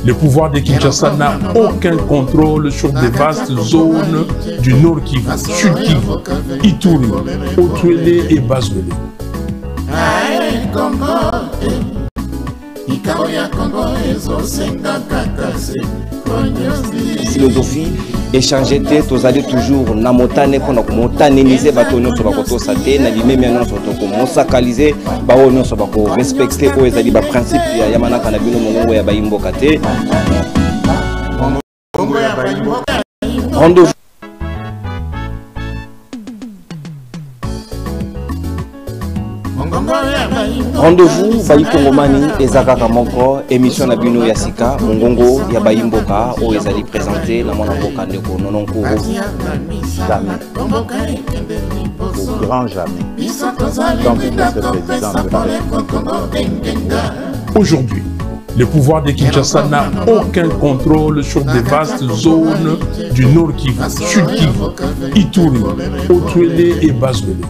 le pouvoir de Kinshasa n'a aucun contrôle sur des vastes zones du Nord Kivu, Sud Kivu, Ituri, Otuele et Bazwele. Philosophie, échanger tête, vous allez toujours namotane pour nous montanéiser, bâtonner sur votre santé, n'allumer bien sur votre monsacaliser, baronner sur votre respecter, pour les alliés, principe, Yamana Kanabino, Mongo ya Baimbo Kate. Rendez-vous. Rendez-vous Bayi Kongomani Ezakaka Moko émission na bino ya sika mongongo ya Bayi Mboka o ezali présenté na mwana mboka ndeko nononko jamais au grand jamais tant que le président de la République. Aujourd'hui, le pouvoir de Kinshasa n'a aucun contrôle sur des vastes zones du Nord Kivu, Sud Kivu, Ituri, Otuele et Bazwele.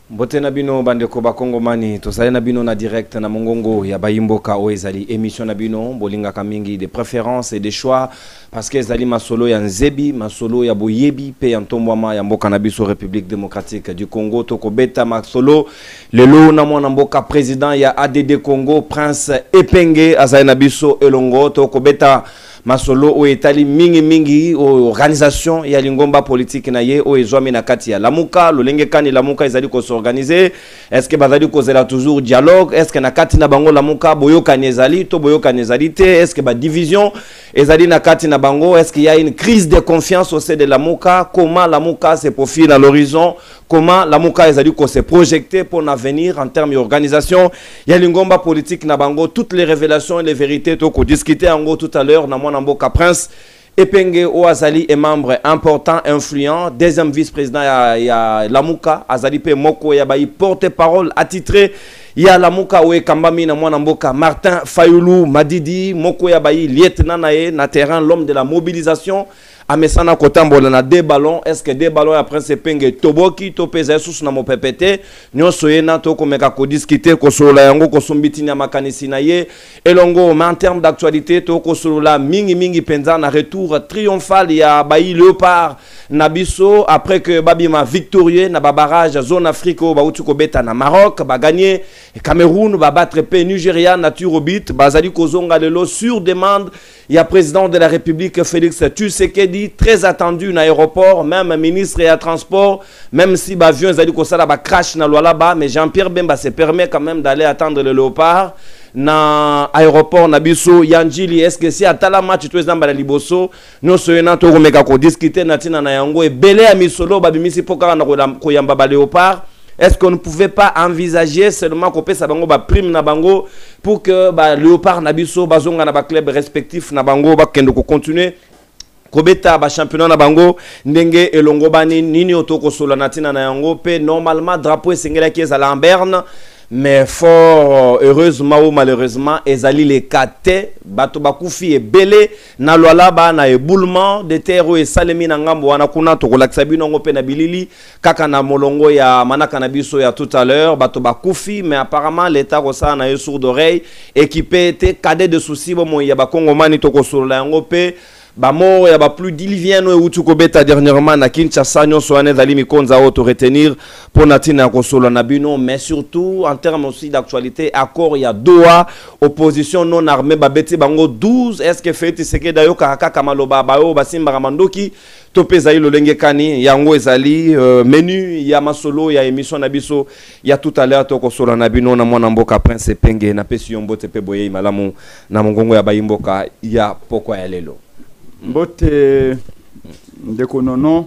Bote na bino bandeko bakongomani tosali na bino na direct na mongongo ya Bayi Mboka o ezali émission na bino bolingaka mingi des préférences et des choix parce que ezali masolo ya nzebi masolo ya boyebi pe ya ntombwama ya mboka na biso République démocratique du Congo tokobeta masolo lelo na mwana mboka président ya ADD Congo Prince Epenge azali na biso elongo tokobeta masolo o etali mingi o organisation ya lingomba politique na ye o ezwami na kati ya Lamuka lolenge kani Lamuka ezali ko s'organiser est-ce que bazali kozela toujours dialogue est-ce que na kati na bango Lamuka boyokani ezali to boyokani ezali te est-ce que ba division ezali na kati na bango est-ce qu'il y a une crise de confiance au sein de Lamuka comment Lamuka se profile à l'horizon comment Lamuka ezali ko se projeter pour l'avenir en termes d'organisation ya lingomba politique na bango toutes les révélations et les vérités to ko discuter en gros tout à l'heure na Mboka Prince Epenge Oazali est membre important, influent, deuxième vice-président ya Lamuka, Azali pe Moko ya Bayi porte-parole attitré ya Lamuka Oe Kambami na mwana mboka Martin Fayulu Madidi Moko ya Bayi lieutenant na terrain l'homme de la mobilisation Amesana Kotambola na deux ballons est-ce que deux ballons après ce Epenge Toboki to pesa sous na mo pepete nyonso yena to komeka ko discuter ko solo yango ko sombiti na makanisi na ye elongo mais en termes d'actualité to ko solo la mingi penza na retour triomphal ya Bayi Léopard na biso après que babima victorieux na barrage zone Afrique ba utu ko beta na Maroc ba gagner Cameroun ba battre pe Nigeria na Turobit bazali ko zonga lelo sur demande il y a président de la République Félix Tshisekedi très attendu na aéroport même ministre et à transport même si ba avion zali ko sala ba crash na là-bas mais Jean-Pierre Bemba se permet quand même d'aller attendre le Léopard na aéroport na biso Yanjili est-ce que si atala match to ezamba la liboso no soyena to komeka ko discuter na tina na yango e belé ya misolo ba bimisi pokara na ko yamba ba Léopard. Est-ce qu'on ne pouvait pas envisager seulement qu'on paie sa bango ba prime na bango pour que ba Léopard na biso bazonga na ba club respectif na bango ba kendo ko continuer kobeta ba championnat na bango ndenge elongo bani nini otoko solo na tina na yango pe normalement drapeau esengela ki ezala en Berne mais fort heureusement ou malheureusement ezali les kate bato bakufi ebele na lwala ba na éboulement de terre et salemi na ngambo wana kuna to kolakisa bino ngo pe na bilili kaka na molongo ya manaka na biso ya tout à l'heure bato bakufi mais apparemment l'état kosa na sourd d'oreille équipé était cadet de soucis bon ya ba kongomani to ko solo yango pe Bamo ya ba plus d'Ilivien ou Tukobeta dernièrement na Kinshasa nyonso ane zali mikonza auto retenir pour natina kosolo na bino mais surtout en termes aussi d'actualité accord ya Doha opposition non armée babeti bango 12 est-ce que fait seke dayo kaka kamaloba bayo basimba mandoki topeza ilo lenge kani yango ezali menu ya masolo ya émission na biso ya tout à l'heure to kosolo na bino na mwana mboka Prince Epenge na pesi yombote pe boye malamu na mongongo ya bayimboka ya pokwa ya lelo Mbote ndeko nono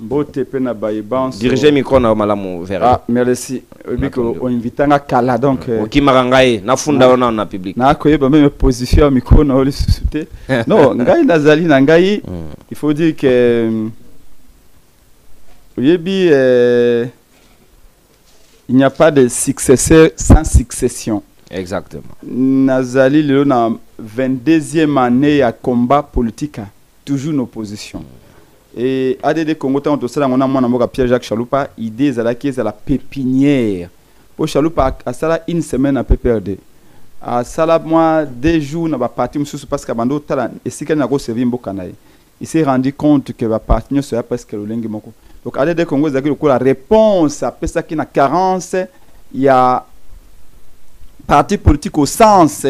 mbote pena bayibanso diriger micro na malamu vera ah merci biko on invitanga kala donc okimarangaye na funda ona na public na koyeba même position ya micro na oli susute non ngai nazali na ngai il faut dire que oyebi il n'y a pas de successeur sans succession. Exactement. Nazali lelo na 22e année ya combat politique, toujours une opposition. Et ADD Congo tant to sala ngona mwana mboka Pierre Jacques Chaloupa idée za la caisse à la pépinière. Pour Chaloupa a sala une semaine à PPRD. à sala moi 2 jours na ba parti mususu parce que bando tala esika na go servir mboka na ye. Il s'est rendu compte que ba parti soit presque le lengi moko. Donc ADD Congo zaki ko la réponse à pesa qui na carence, il y a parti politique au sens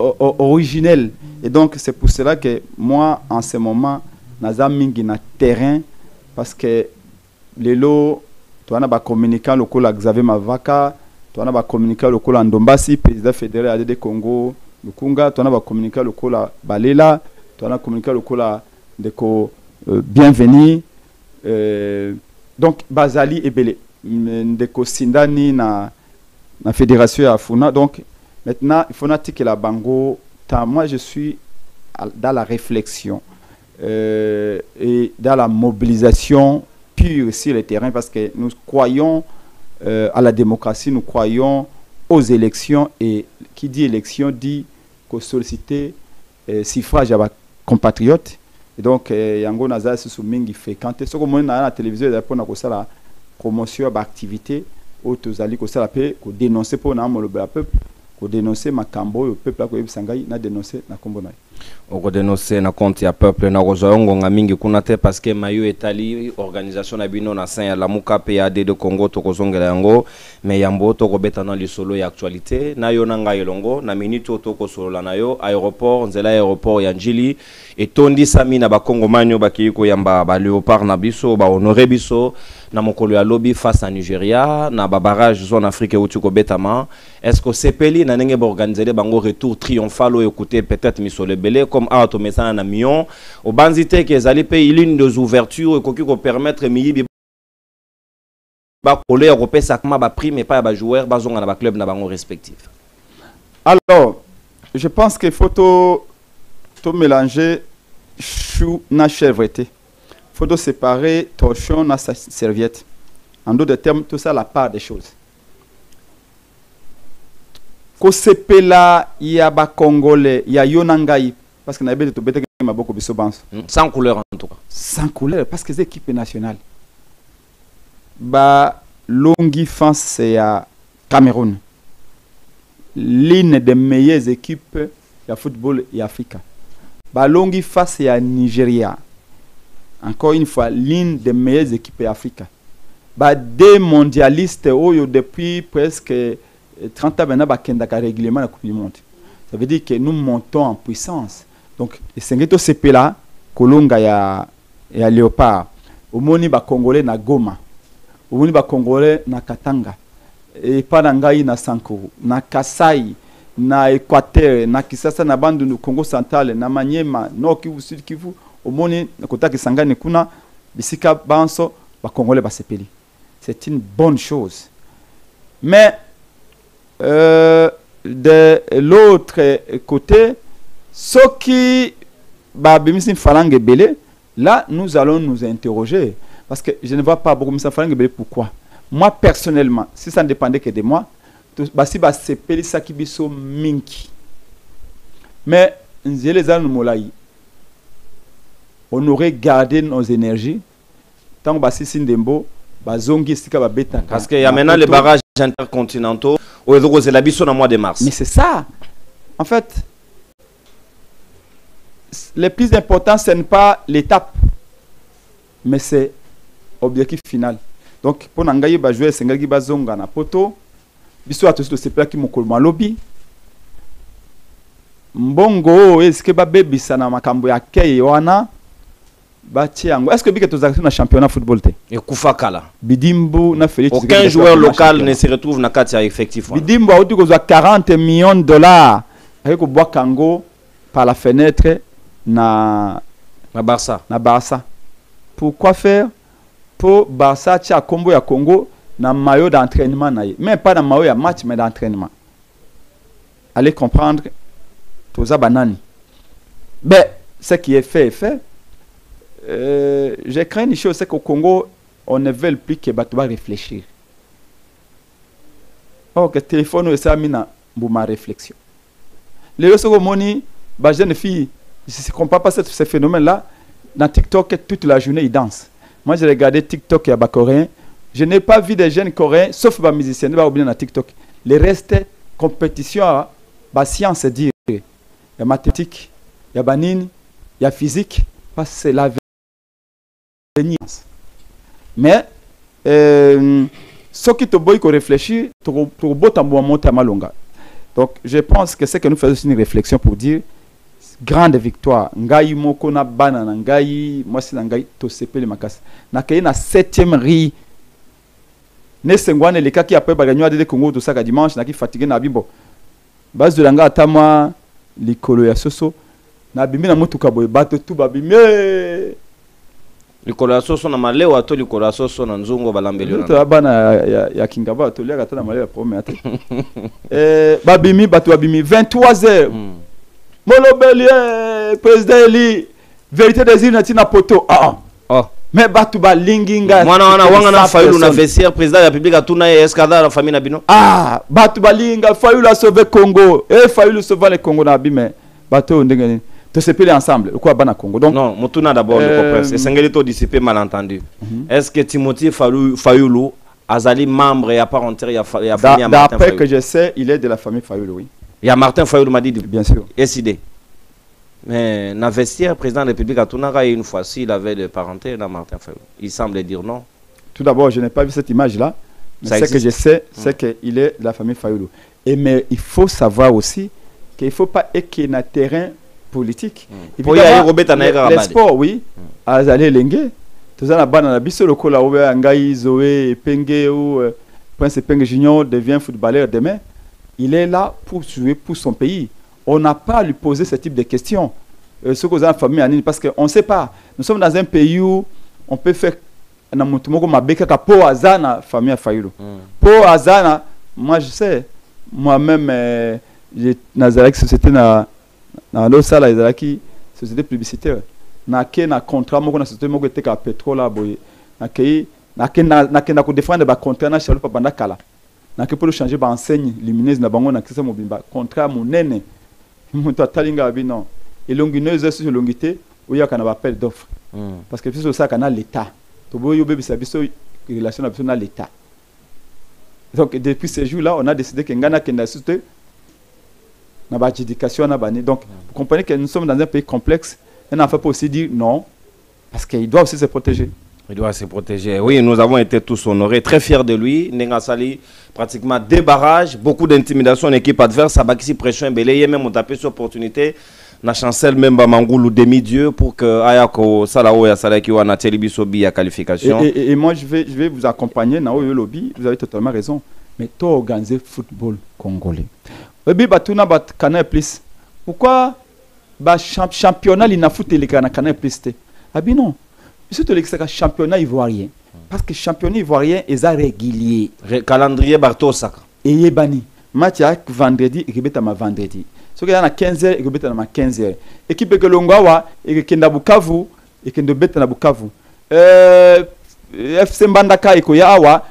originel. Et donc c'est pour cela que moi en ce moment naza mingi na terrain parce que les lots tu as ba communicant local Xavier Mavaka, tu as ba communicant local Ndombasi président fédéral ADD Congo Lukunga, tu as ba communicant local Balela, tu as communicant local Ndeko bienvenue donc Bazali Ebele Ndeko Sindani na fédération à Funa. Donc maintenant il faut noter que la Bango, moi je suis dans la réflexion et dans la mobilisation pure sur le terrain parce que nous croyons à la démocratie, nous croyons aux élections et qui dit élection dit qu'on sollicite suffrage à nos compatriotes. Et donc yango naza sous mingi fréquenté ce que moi na la télévision pour na ko sala promotion d'activité au tozali ko sala pe ko dénoncer pour na moloba peuple ko dénoncer makambo yo peuple ko yebisangai na dénoncer na kombo na oko dénoncer na compte ya peuple na kozongo nga mingi kuna te parce que mayo etali organisation na bino na saint ya lamuka pe ya de Congo to kozongela yango mais yambo to ko beta na lisolo ya actualité na yo na ngai longo na minute to ko solola na yo aéroport nzela aéroport ya Njili etondi sami na bakongo manyo bakiko yamba ba léopard na biso ba honorer biso na mokolo ya lobby face à Nigeria na ba barrage zone Afrique où tu ko betama est-ce que sepeli na ndenge ba organiser bango retour triomphal ou écouter peut-être misole belé comme auto messana na million au banzité que ezali pe ligne de ouverture ko ki ko permettre miyibi ba coller européen kama ba prix mais pas ba joueur ba zonga na ba club na bango respectif. Alors je pense qu'il faut tout mélanger chou na chèvreté. Faut tout séparer torchon na serviette. En d'autres termes, tout ça la part des choses. Ko sepela ya ba congolais, ya yonangai parce que na bete to bete ma beaucoup biso banso. Sans couleur en tout cas. Sans couleur parce que c'est équipe nationale. Ba longi France c'est à Cameroun. L'une des meilleures équipes de football et Afrique. Balongi face à Nigeria. Encore une fois, l'une des meilleures équipes d'Afrique. Des mondialistes depuis presque 30 ans maintenant qui règlement la Coupe du Monde. Ça veut dire que nous montons en puissance. Donc, les Sengeto CP là, Kolonga et à Léopard. Au moni ba Congolais na Goma. Au moni ba Congolais na Katanga. Et pas d'angaï na Sankuru, na Kasai, na Équateur, na Kisasa na bande du Congo central, na Maniema, Nord Kivu, Sud Kivu, au monde na kota Kisangani kuna, bisika banso, ba Congolais ba sepeli. C'est une bonne chose. Mais de l'autre côté, ceux qui ba bimisin falangue belé, là nous allons nous interroger parce que je ne vois pas beaucoup de falangue belé pourquoi. Moi personnellement, si ça ne dépendait que de moi, si c'est pelisa qui biso minki. Mais les on aurait gardé nos énergies tant que si Sindembo bazongi sika ba beta. Parce qu'il y a maintenant les barrages intercontinentaux au c'est la biso dans mois de mars. Mais c'est ça. En fait, le plus important ce n'est pas l'étape, mais c'est l'objectif final. Donc, pour n'engager ba jouer Sengelgi bazonga na poto, biso atosi to sepela ki mokolo malobi. Mbongo eske ba bebisa na makambo ya kei wana ba tiango. Est-ce que bike to zakina championnat football te? Et Koufakala. Bidimbu na Félix. Aucun joueur local ne se retrouve na katia effectivement. Bidimbu a outi ko 40 millions de dollars avec ko bois kango par la fenêtre na Barça. Na Barça. Pourquoi faire? Pour Barça tia combo ya Congo na maillot d'entraînement mais pas dans maillot ya match mais d'entraînement. Allez comprendre tout ça banani. Ben ce qui est fait est fait. J'ai craint une chose, c'est qu'au Congo on ne veut plus que Batouba réfléchir. Oh que téléphone et ça mina ma réflexion. Les autres moni ba jeune fille, je ne comprends pas ce phénomène là dans TikTok toute la journée ils dansent. Moi, j'ai regardé TikTok et Coréen. Je n'ai pas vu des jeunes coréens, sauf les musiciens, ils oublier dans TikTok. le reste compétition ba science dire il y a mathématiques, il y a banine, il y a physique parce que c'est l'avenir. Mais ce qui te boit qu'on réfléchit pour beau tambour monter à malonga. Donc je pense que c'est que nous faisons une réflexion pour dire grande victoire. Ngai moko na bana na ngai moi c'est ngai to sepele makasi. Na kay na 7e ri. Ne sengwane le kaki après bagagno de Congo to saka dimanche na ki fatigué na bimbo. Base de langa atama likolo ya soso na bimi na mutuka boy bato tu babime. Likolo ya soso na maleo ato likolo ya soso na nzungo balambeli na. To bana ya kingaba to lia kata na maleo promets ate. Babimi bato babimi 23h. Molobeli président Eli vérité des îles na poto. Mais batu ba linginga mwana wanga na Fayulu na vestiaire président de la République atuna escada la famille na bino batu ba linga Fayulu a sauvé Congo Fayulu sauve le Congo na bime bato ndenge to sepeli ensemble quoi bana Congo donc non mutuna d'abord le compresse et sengeli to dissiper malentendu est-ce que Timothy Fayulu azali membre et à part entière ya famille Martin d'après que je sais il est de la famille Fayulu oui il y a Martin Fayulu m'a dit bien sûr décidé. Mais dans le vestiaire, président de la République à Tunara, une fois, s'il avait de parenté dans Martin Fayulu. Il semble dire non. Tout d'abord, je n'ai pas vu cette image-là. Mais ce que je sais, c'est qu'il est de la famille Fayulu. Mais il faut savoir aussi qu'il ne faut pas qu'il y ait un terrain politique. Pour y aller, les sports, oui. Azali Lengue. Tout ça, dans la biso le cola, Angaï, Zoé, Penge ou Prince Penge Junior devient footballeur demain. Il est là pour jouer pour son pays. On n'a pas à lui poser ce type de questions. Ce que vous avez en famille, parce qu'on ne sait pas. Nous sommes dans un pays où on peut faire pour Azana, famille Fayulu. Pour Azana, moi je sais, moi-même, j'ai dans la société, dans l'autre salle, dans la société publicitaire, na contrat, moi, na société, moi, qui était à pétrole, na défendre le contrat, na chaloupa bandakala. Na pour changer, ba enseigne lumineuse, na bango, na kisa mobimba, contrat, mon nene. Talinga non et longineuse sur longité où il y a un appel d'offres parce que c'est ça qu'on a l'état to boyo bébé ça biso relation avec l'état donc depuis ces jours là on a décidé que ngana kenda sute na ba éducation na bani donc vous comprenez que nous sommes dans un pays complexe et on ne peut pas aussi dire non parce qu'il doit aussi se protéger. Il doit se protéger. Oui, nous avons été tous honorés, très fiers de lui. Nenga Sali, pratiquement des barrages, beaucoup d'intimidation en équipe adverse. Sabakisi pression, belé, même on tapé sur opportunité. Na chancelle même Bamangoulou demi-dieu pour que Ayako Salao ya Salaki ou Anateli Bisobi à qualification. Et moi je vais vous accompagner dans le lobby. Vous avez totalement raison. Mais toi organiser football congolais. Ebi batuna bat Canal Plus. Pourquoi ba championnat il n'a foutu les Canal Plus te? Abi non. Surtout le championnat ivoirien. Parce que le championnat ivoirien est régulier. Calendrier Bartosaka. Et il est banni. Match vendredi, il est vendredi. Ce qui est à 15h, il est à 15h. Équipe de Longawa, il est à Bukavu, il est à Bukavu. FC Mbandaka, il est à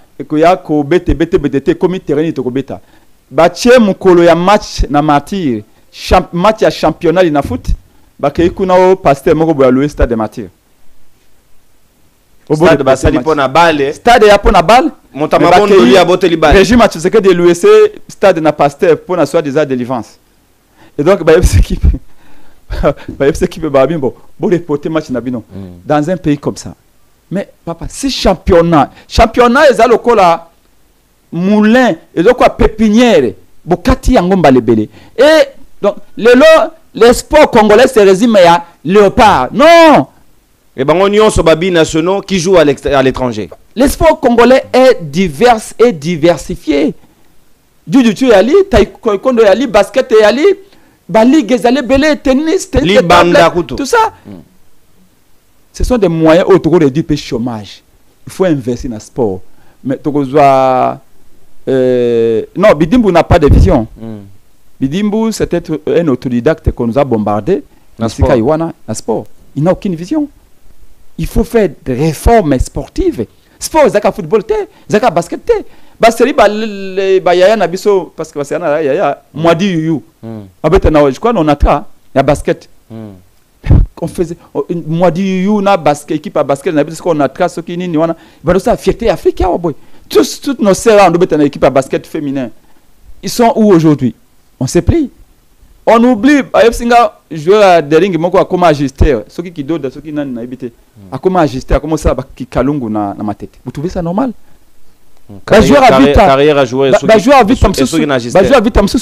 BT, comme terrain, il est à Bache Mukolo ya match na martyr. Match ya championnat, il a foot. Baké Kunao, pasteur, Moko Boyaloé, stade de martyr. Stade basali pona balle. Stade ya pona balle. Montamabondo lui a boté li balle. Régime a que de l'USC stade na pasteur pour na soit des délivrance. Et donc ba FC équipe ba bimbo bo reporter match na bino dans un pays comme ça. Mais papa, si championnat est à lokola moulin et donc quoi pépinière bokati yango mbalebele. Et donc les sports congolais se résument à léopard. Non. Et ben on y a babi nationaux qui jouent à l'étranger. Le sport congolais est divers et diversifié. Du yali, taekwondo yali, basket yali, bali gezali belé, tennis, tout ça. Ce sont des moyens autour de du chômage. Il faut investir dans le sport. Mais non, Bidimbu n'a pas de vision. Bidimbu, c'était un autodidacte qu'on nous a bombardé. Dans le sport. Il n'a aucune vision. Il faut faire des réformes sportives. Sport, zaka football, zaka basket, baseri yaya na biso parce que baseri na yaya mwadi yuyu. Abeta na je crois on a tra ya basket. On faisait mwadi yuyu na basket équipe à basket na biso on a tra soki nini wana. Ba ça fierté africaine boy. Toutes nos sœurs on beta na équipe à basket féminin. ils sont où aujourd'hui? On s'est pris. On oublie, Singa joueur de ring moko akoma ajuster, ceux qui donnent, ceux qui n'ont habité, akoma ajuster, akoma ça qui kalungu na ma tête. Vous trouvez ça normal? Joueur à vite, carrière à jouer, joueur à vite comme ça, joueur à vite comme ça,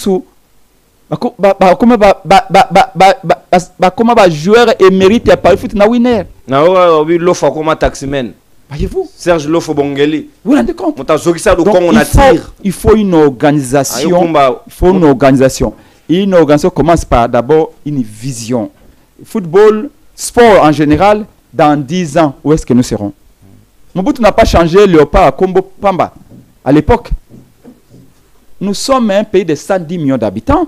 comment joueur émérite à Paris foot na winner. Na oui l'offre comme taximan. Voyez-vous? Serge Lofo Bongeli. Vous vous rendez compte? Il faut une organisation. Il faut une organisation. Et une organisation commence par d'abord une vision. Football, sport en général, dans 10 ans, où est-ce que nous serons? Mobutu n'a pas changé Léopard à Kombo Pamba. À l'époque, nous sommes un pays de 110 millions d'habitants.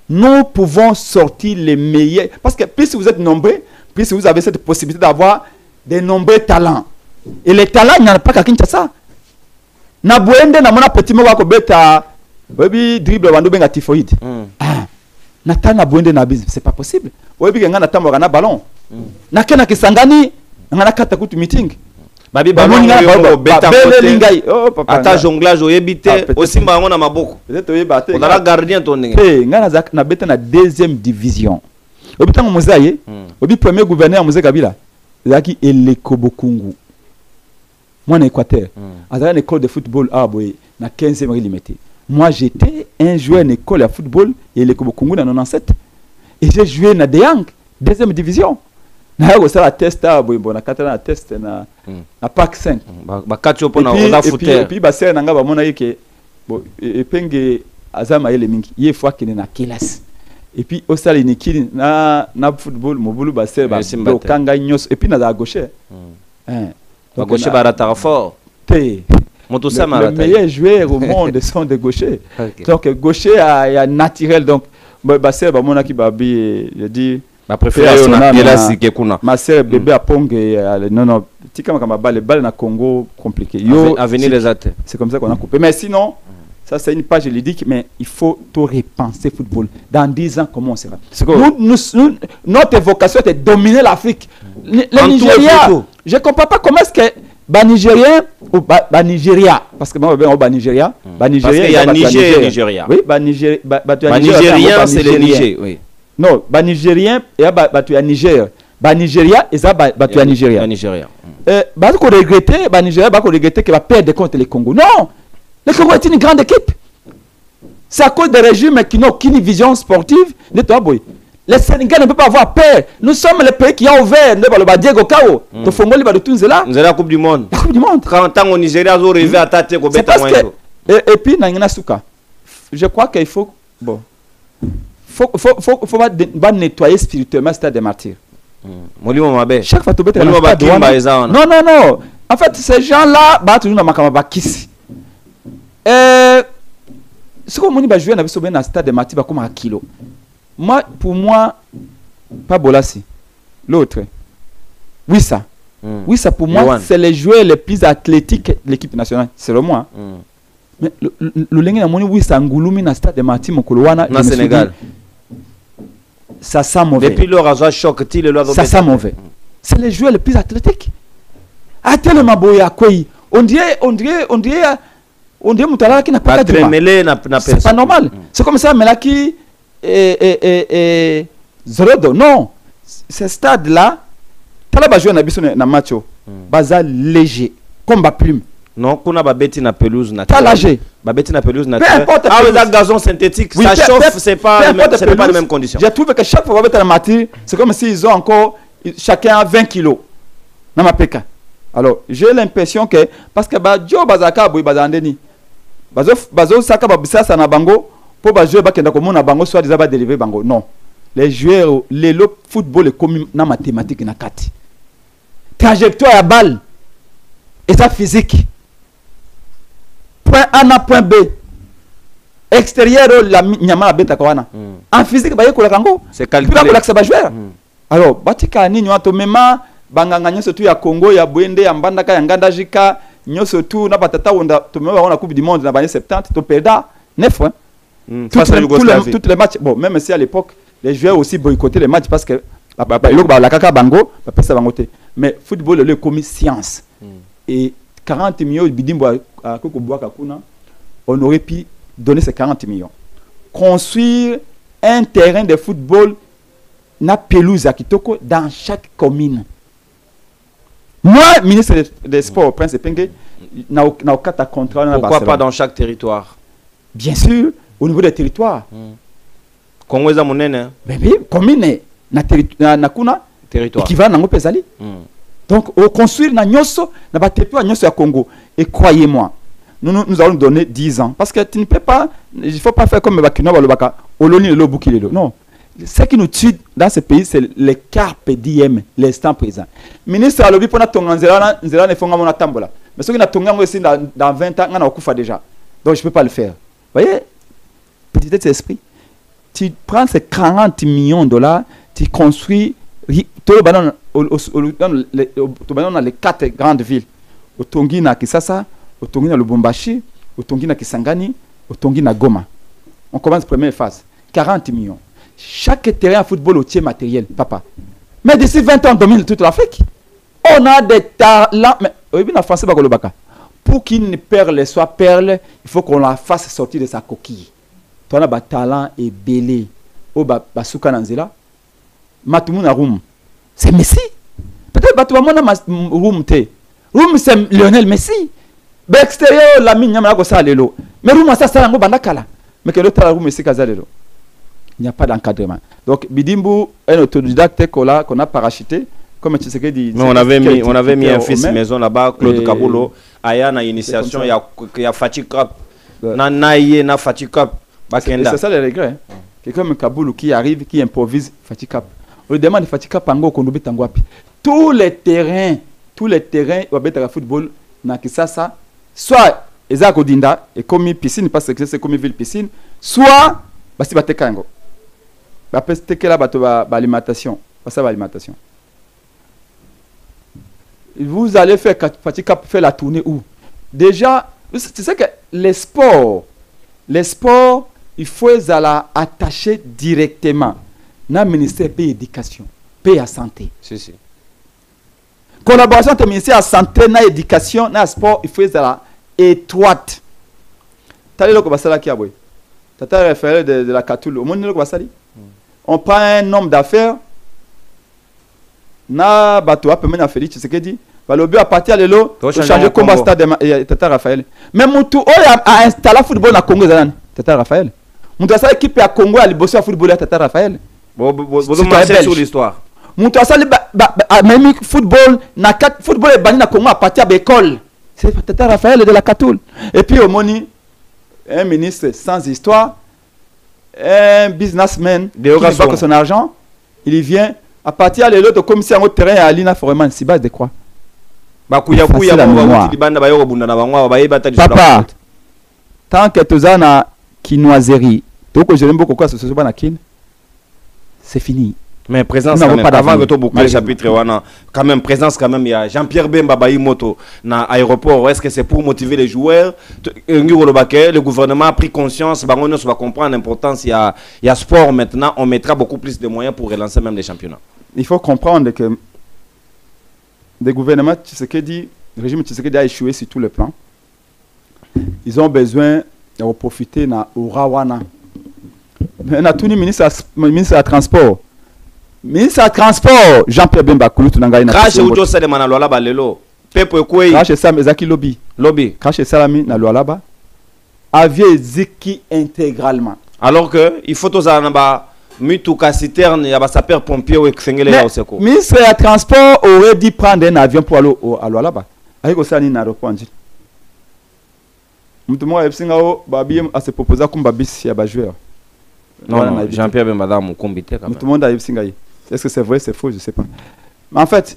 Nous pouvons sortir les meilleurs. Parce que plus vous êtes nombreux, plus vous avez cette possibilité d'avoir des nombreux talents. Et les talents, il n'y en a pas qu'à Kinshasa. Na buende na mona petit mowa ko beta webi dribble wandu benga typhoïde. Na ta na buende na biz, c'est pas possible. Webi nga na tamora na ballon. Na kena kisangani nga na kata kutu meeting. Babi ballon yo beta lingai. Oh papa. Ata jonglage oyebite osimba ngo na maboko. Peut-être oyebate. On a gardien ton ndenge. Nga na na beta na deuxième division. Obi tango mozaye, obi premier gouverneur Mzee Kabila. Zaki Eleko Bokungu. Moi, en Équateur, à une école de football, na 15e limité. Moi, j'étais un joueur en école de football et Eleko Bokungu dans 97. Et j'ai joué dans Deyang, deuxième division. Na eu la test na katana test na Parc 5. Et puis basé na ngaba mona yeke bon et penge azama ele mingi. Ye fois qu'il na kelas. Et puis au sali nikili na football mobulu basé ba kanga nyos et puis na gauche. Ba gauche barata fort. Le meilleur joueur au monde sont des gauchers. Donc gaucher est naturel donc basé ba mona ki babi je dis ma préférence na kelas ke kuna. Ma sœur bébé a pongue non tika kama balle na Congo compliqué. Yo avenir les athées. C'est comme ça qu'on a coupé mais sinon ça, c'est une page juridique, mais il faut tout repenser football. Dans 10 ans, comment on sera? Notre vocation est de dominer l'Afrique. Les Nigériens, je ne comprends pas comment est-ce que Nigérien ou Nigeria, parce que moi, je Nigeria. Parce qu'il y a Niger et Nigeria. Oui, Nigérien, c'est le Niger. Oui. Non, Nigérien, il y a Niger. Nigeria, et ça, il y a Nigeria. Nigeria. Qu'on regrette, Nigeria, qu'on regrette qu'il va perdre contre les Congo. Non! Le Congo est une grande équipe. C'est à cause des régimes qui n'ont aucune vision sportive. Le Sénégal ne peut pas avoir peur. Nous sommes le pays qui a ouvert le Diego Kao. Nous avons la Coupe du Monde. La Coupe du Monde. Quand au Nigeria, vous arrivez à tâter au Beta. Et puis, je crois qu'il faut. Bon. Faut nettoyer spirituellement ce stade des martyrs. Chaque fois que tu es non. En fait, ces gens-là, toujours dans ma kiss. Ce qu'on m'a joué dans le stade de Matiba comme un kilo. Moi, pour moi, pas Bolassi. L'autre. Oui, ça. Oui, ça pour moi, c'est les joueurs les plus athlétiques de l'équipe nationale. C'est le moi. Mais le lingue n'a oui, ça Ngouloumi dans le stade de Matiba Mokolowana. Dans le Sénégal. Ça sent mauvais. Depuis le rasoir choc, ça sent mauvais. C'est les joueurs les plus athlétiques. Ah, tellement boya quoi. On dirait Moutala qui n'a pas de c'est pas normal. C'est comme ça, mais là qui Zorodo, non. Ce stade-là, Tala va jouer dans match, baza léger, comme ba plume. Non, qu'on a babeti na pelouse naturelle. Pas léger. Babeti na pelouse naturelle. Ah, le gazon synthétique, ça chauffe, c'est pas les mêmes conditions. J'ai trouvé que chaque fois qu'on va dans la c'est comme s'ils ont encore chacun 20 kilos. Dans ma PK. Alors, j'ai l'impression que parce que Joe Bazaka boy bazandeni. Bazo saka babisa na bango pour jouer bakenda comme na bango soit déjà ba délivrer bango. Non. Les joueurs le football est comme na mathématique na kati. Trajectoire à balle. Et ça physique. Point A na point B. Extérieur la nyama beta kwana. En physique ba yeko la kango. C'est calculé. Pour la joueur. Alors, batika ni nyoto mema banganga nyoso tu ya Congo ya Bwende ya Mbandaka ya Nganda Jika nyoso tu na batata onda tumewa on la Coupe du Monde dans les années 70 to perda 9 hein. Toutes les matchs bon même si à l'époque les joueurs aussi boycottaient les matchs parce que la kaka bango ça bangoté mais football le comme science et 40 millions bidimbo à Kokobwaka kuna on aurait pu donner ces 40 millions. Construire un terrain de football na pelouse à Kitoko dans chaque commune. Moi, ministre des Sports, Prince Epenge, n'a aucun contrat. Pourquoi pas dans chaque territoire? Bien sûr, au niveau des territoires. Congo est à monene. Ben oui, commune na kuna territoire. Équivalent nango pesali. Donc, au construire na nyoso, na batepo nyoso ya Congo. Et croyez-moi, nous allons donner 10 ans. Parce que tu ne peux pas, il ne faut pas faire comme Bakino Balobaka, Oloni le Bukilelo. Non. Ce qui nous tue dans ce pays, c'est les carpe diem, l'instant présent. Ministre Alobi, pour notre Nzela ne font pas tambola. Mais ceux qui n'ont aussi dans 20 ans, on a fait déjà. Donc je ne peux pas le faire. Vous voyez, petit esprit. Tu prends ces 40 millions de dollars, tu construis dans les 4 grandes villes. Au Tongi na Kisasa, au Tongi na Lubumbashi, au Tongi na Kisangani, au Tongi na Goma. On commence la première phase. 40 millions. Chaque terrain de football au tiers matériel, papa. Mais d'ici 20 ans, on domine toute l'Afrique. On a des talents. Mais en français, pour qu'une perle soit perle, il faut qu'on la fasse sortir de sa coquille. Tu as des talents et belé. Au Basuka Nanzela. Matumuna Roum. C'est Messi. Peut-être Batumana Roum te. Roum, c'est Lionel Messi. L'extérieur, la mine, yamala kosa lelo. Mais Roum, ça, c'est un gros bandakala. Mais que l'autre, Roum, Messi, Kazalelo. Il n'y a pas d'encadrement. Donc, Bidimbu, un autodidacte qu'on a parachuté, comme tu sais que dit. Mais on avait mis un fils maison là-bas, Claude Kaboulo. Aya na initiation, il y a Fatih Cup. Na Fatih Cup. C'est ça le regret. Quelqu'un comme Kaboulou qui arrive, qui improvise Fatih Cup. On lui demande Fatih Cup Pango Kondobi Tangwapi. Tous les terrains, au football, na Kisasa, soit Ezako Dinda, et comme piscine, parce que c'est comme ville piscine, soit Basi Batekango. Alimentation. Vous allez faire Fatika faire la tournée où? Déjà, tu sais que les sports, il faut les attacher directement dans le ministère de l'éducation, de la santé. Si. Collaboration entre le ministère de la santé, de l'éducation, dans le sport, il faut les étroite. Tu as le Kobasala qui a boy. Tu as référé de la Katoul. Au monde de Kobasali. On prend un homme d'affaires, na bateau, après maintenant Félix, tu sais ce qu'il dit. Le but à partir de l'eau, pour changer comme stade de Tata Raphaël. Mais Moutou a installé le football à Congo, Tata Raphaël. Moutou a équipe à Congo, à bosser au football à Tata Raphaël. Vous marchez sur l'histoire. Moutou a même football, football est banni à Congo à partir de l'école. C'est Tata Raphaël de la Katoul. Et puis au Moni, un ministre sans histoire. Un businessman qui ne pas que son argent, il vient à partir de l'autre commissaire au terrain à Lina Foreman. C'est base de quoi? Papa, tant que tu as une quinoiserie, c'est fini. Mais présence quand même, avant que tu boucles le chapitre, quand même, présence quand même, il y a Jean-Pierre Bemba Baïmoto dans l'aéroport. Est-ce que c'est pour motiver les joueurs? Le gouvernement a pris conscience, on va comprendre l'importance, il y a sport maintenant, on mettra beaucoup plus de moyens pour relancer même les championnats. Il faut comprendre que le gouvernement Tshisekedi, le régime Tshisekedi a échoué sur tous les plans. Ils ont besoin de profiter de Urawana. Mais on a tout le ministre de la Transport. Ministre du Transport, Jean-Pierre Bemba Kouloutou Nangaï. Crash Oujo Salema na Lualaba Lelo. Pepe Koué. Crash Sam Ezaki Lobby. Crash Salami na Lualaba. Aviez Ziki intégralement. Alors que il faut tous en Mituka citerne, il y a sapeur pompier ou Xengele au secours. Ministre du Transport aurait dû prendre un avion pour aller à Lualaba. Avec Osani na répondu. Moutouma Epsingao Babi a se proposé comme Babis ya joueur. Non, Jean-Pierre Bemba mon comité. Tout le monde a Epsingaï. Est-ce que c'est vrai, c'est faux, je ne sais pas. Mais en fait,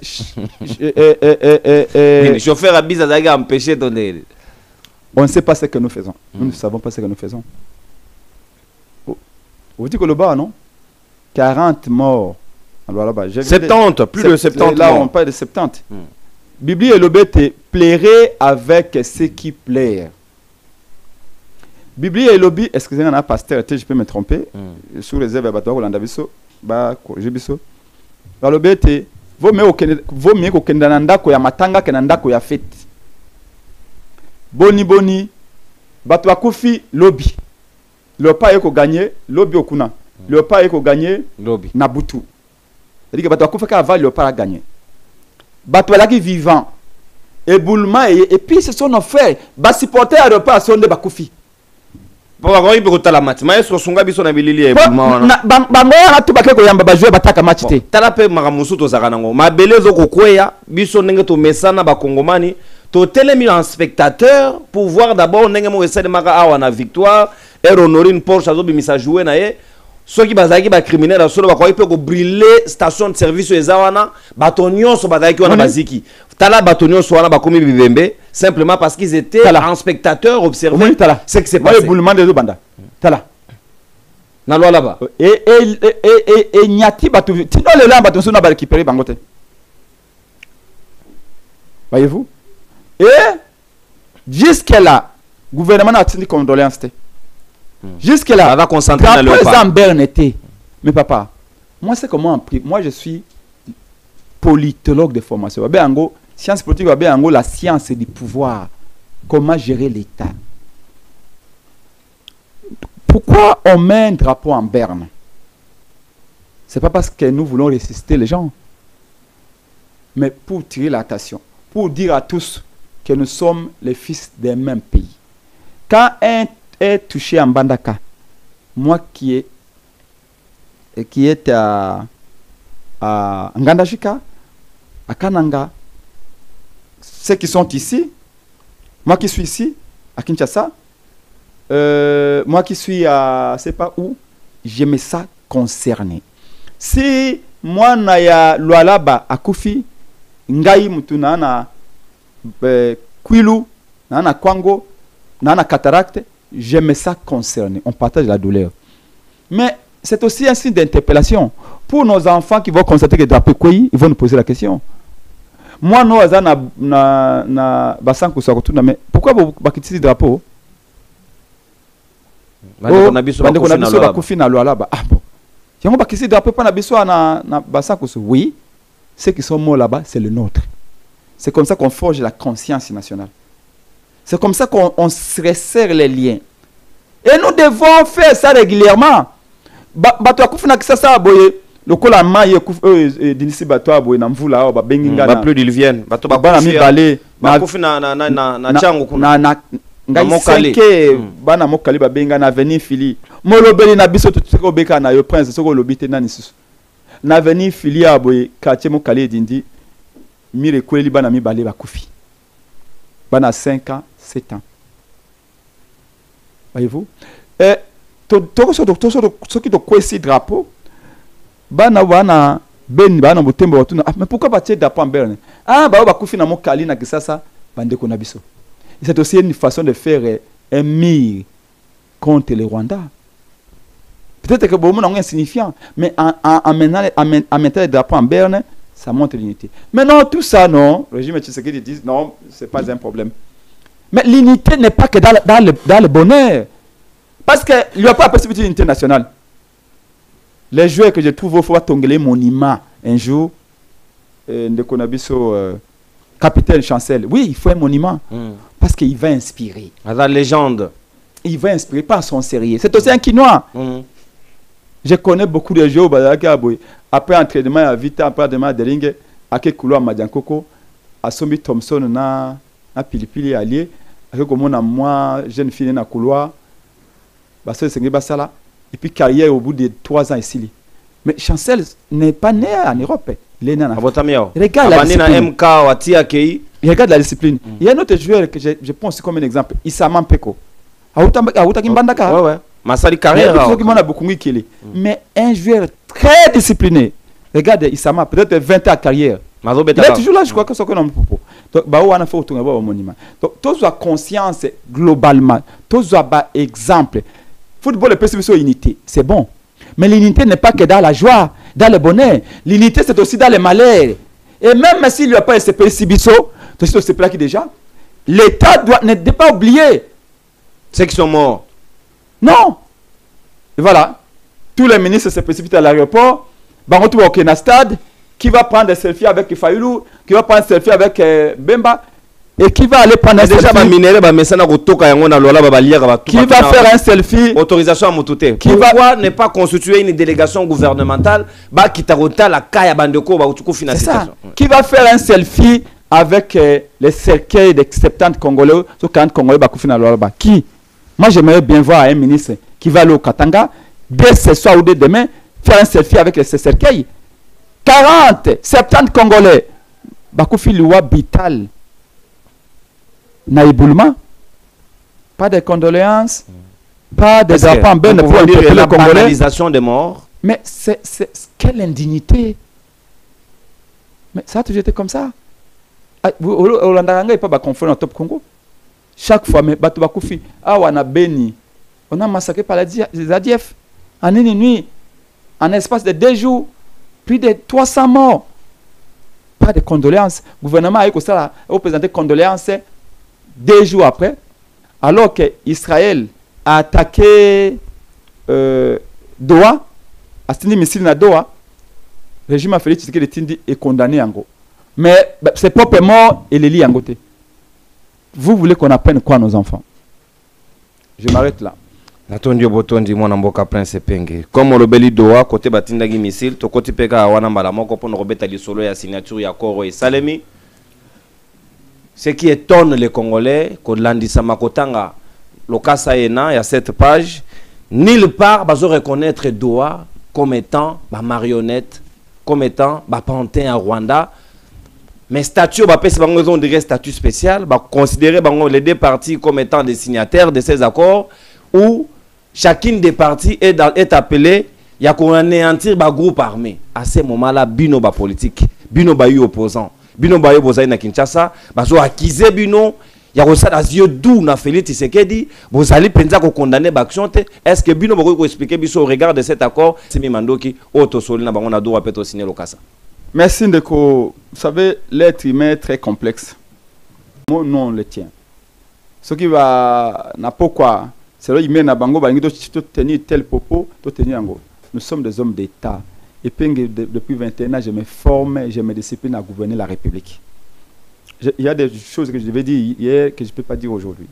le chauffeur a bizarre à empêcher donner. On ne sait pas ce que nous faisons. Nous ne savons pas ce que nous faisons. Vous dites que le bas, non? 40 morts. Alors là-bas, 70, plus de 70. Là, on parle de 70. Bible et le bête plairait avec ce qui plaît. Bible et lobby, excusez-moi, un pasteur, je peux me tromper. Sous réserve à Batoa Hollanda-Bisso. Balobete vaut mieux que ndako ya matanga que ndako ya fête. Boni bato akufi lobby Léopard eko gagné lobi okuna. Léopard eko gagné Lobby. Nabutu. C'est-à-dire que bato akufa ka va Léopard a gagné. Bato qui vivant. Éboulement et puis ce sont nos frères. Ba supporter à Léopard sont de bakufi. Bon, quand il peut être la match, mais est-ce que son gars biso na bilili e Bango ya tu bakeko yamba ba jouer bataka match te. Tala pe maramusu to zakanango. Ma belezo ko kweya biso ndenge to mesana ba kongomani. To telemi en spectateur pour voir d'abord ndenge mo essayer de maka awa na victoire et honorer une Porsche azo bimisa jouer na ye. Ceux qui bazaki ba criminel solo ba ko peut brûler station de service ezawana batonyo so bazaki wana baziki. Tala batonyo so wana ba komi bibembe simplement parce qu'ils étaient en spectateur observer ce qui s'est passé. Éboulement de banda. Tala. Na loi là-bas. Et nyati batu tino le lamba ton so na ba récupérer bangote. Voyez-vous? Et jusque-là, le gouvernement a tenu condoléances. Jusque-là, ça va concentrer dans le pas. Mais papa, moi c'est comment moi je suis politologue de formation. Science politique, la science du pouvoir. Comment gérer l'État. Pourquoi on met un drapeau en berne? C'est pas parce que nous voulons résister les gens, mais pour tirer l'attention, pour dire à tous que nous sommes les fils d'un même pays. Quand un est touché en Bandaka, moi qui est à Ngandajika, à Kananga, ceux qui sont ici, moi qui suis ici, à Kinshasa, moi qui suis à, je sais pas où, je me sens concerné. Si moi naya Lualaba à Koufi, Ngai Mutuna na Kwilu, na Kwango, na cataracte, je me sens concerné. On partage la douleur. Mais c'est aussi un signe d'interpellation. Pour nos enfants qui vont constater que drapeau Kouyi, ils vont nous poser la question. Moi, nous, na Bassan Koussakotuna, mais pourquoi vous bakitisi drapeau? Oui, ceux qui sont morts là-bas, c'est le nôtre. C'est comme ça qu'on forge la conscience nationale. C'est comme ça qu'on se resserre les liens. Et nous devons faire ça régulièrement. Le colama dinisi bato aboy na mvula ba benginga na plus d'ilvienne bato ba balé na kofi na chango kuna na ngai bana mokali ba benga na avenir Fili molobeli na biso tutiko beka na yo prince soko lobite nani susu na avenir Fili aboy quartier mokali dindi mire kweli bana mi balé ba kofi bana 5 ans 7 ans. Voyez-vous ce qui te kwesi drapeau bana bana mutembo watuna mais pourquoi batie drapeau en berne ba kufi na mokali na kisasa bande ko na biso. C'est aussi une façon de faire un mire contre le Rwanda. Peut-être que bon mon insignifiant, mais en mettant le drapeau en berne, ça montre l'unité. Mais non, tout ça non, le régime Tshisekedi dit non, c'est pas un problème. Mais l'unité n'est pas que dans le bonheur. Parce qu'il n'y a pas de possibilité d'unité nationale. Les joueurs que je trouve au faut tomber monument un jour, de Konabiso, capitaine Chancel. Oui, il faut un monument. Parce qu'il va inspirer. La légende. Il va inspirer par son sérieux. C'est aussi un Quinois. Je connais beaucoup de joueurs. Après entraînement à Vita, après entraînement de Ringue, à Kekoulo, à Madiankoko, à Sombi Thompson, na Pilipili allié, à Kekomona, moi, jeune fille na couloir. Et puis carrière au bout de 3 ans ici. Mais Chancel n'est pas né en Europe. Il est né en Afrique. Regarde la discipline. Regarde la discipline. Il y a un autre joueur que je pense comme un exemple. Issama Mpeko. Mais un joueur très discipliné. Regarde Issama, peut-être 20 ans de carrière. Il est toujours là, je crois que c'est un propos. Donc, on a fait un monument. Donc, tous ont conscience globalement. Tous ont exemple. Football et perception unité, c'est bon. Mais l'unité n'est pas que dans la joie, dans le bonheur. L'unité, c'est aussi dans le malheur. Et même s'il n'y a pas SCP Sibiso, c'est aussi plaqué déjà. L'État ne doit pas oublier ceux qui sont morts. Non. Et voilà. Tous les ministres se précipitent à l'aéroport. On retrouve au stade. Qui va prendre des selfies avec Fayoulou, qui va prendre des selfies avec Bemba. Et qui va aller prendre un déjà selfie? Qui va faire un selfie? Autorisation à Moutouté. Pourquoi ne pas constituer une délégation gouvernementale qui C'est ça. Qui va faire un selfie avec les cercueils des 70 Congolais, 40 Congolais qui? Moi, j'aimerais bien voir un ministre qui va aller au Katanga, dès ce soir ou dès demain, faire un selfie avec ces cercueils. 40, 70 Congolais. Bakoufi Liwa Bital. Naïboulma. Pas de condoléances. Pas de drapeaux en berne pour interpeller les Congolais. Banalisation des morts. Mais c'est quelle indignité. Mais ça a toujours été comme ça. Hollanda n'est pas confondre en top Congo. Chaque fois, mais Batou Bakoufi, on a béni. On a massacré par les ADF. En une nuit, en espace de 2 jours, plus de 300 morts. Pas de condoléances. Le gouvernement a présenté condoléances 2 jours après, alors que Israël a attaqué Doha, a tenu missile à Doha. Le régime a fait que Tindi est condamné en gros. Mais ses propres morts et les lits en côté. Vous voulez qu'on apprenne quoi à nos enfants? Je m'arrête là. Natondi Botondi mwana mboka Prince Penge. Comme Robeli Doha côté batindagi missile, to côté peka wana mbala moko pour robeta lisolo ya signature ya Koro et Salemi. Ce qui étonne les Congolais, que l'Andissa Makotanga, l'Okasa Ena, il y a cette page, nulle part, ils reconnaître Doha comme étant ma marionnette, comme étant ma pantin à Rwanda. Mais statut, on dirait statut spécial, considérer les 2 parties comme étant des signataires de ces accords, où chacune des parties est appelée, il y a qu'on anéantir un groupe armé. À ce moment-là, bino ba politique, bino ba opposant. Bino bayo bozali na Kinshasa bazo accuser bino ya ko sala yeux doux na Félix Tshisekedi bozali penza ko condamner ba action te. Est-ce que bino bako expliquer biso au regard de cet accord Simi Mandoki auto soli na bango na do peut signer le Kasa. Merci Ndeko. Vous savez, l'être humain est très complexe. Mon nom le tient. Ce qui va n'a pourquoi c'est là humain na bango ba ngi to tenir tel propos to tenir en gros. Nous sommes des hommes d'État. Et puis, depuis 21 ans, je me forme, je me discipline à gouverner la République. Il y a des choses que je devais dire hier que je ne peux pas dire aujourd'hui.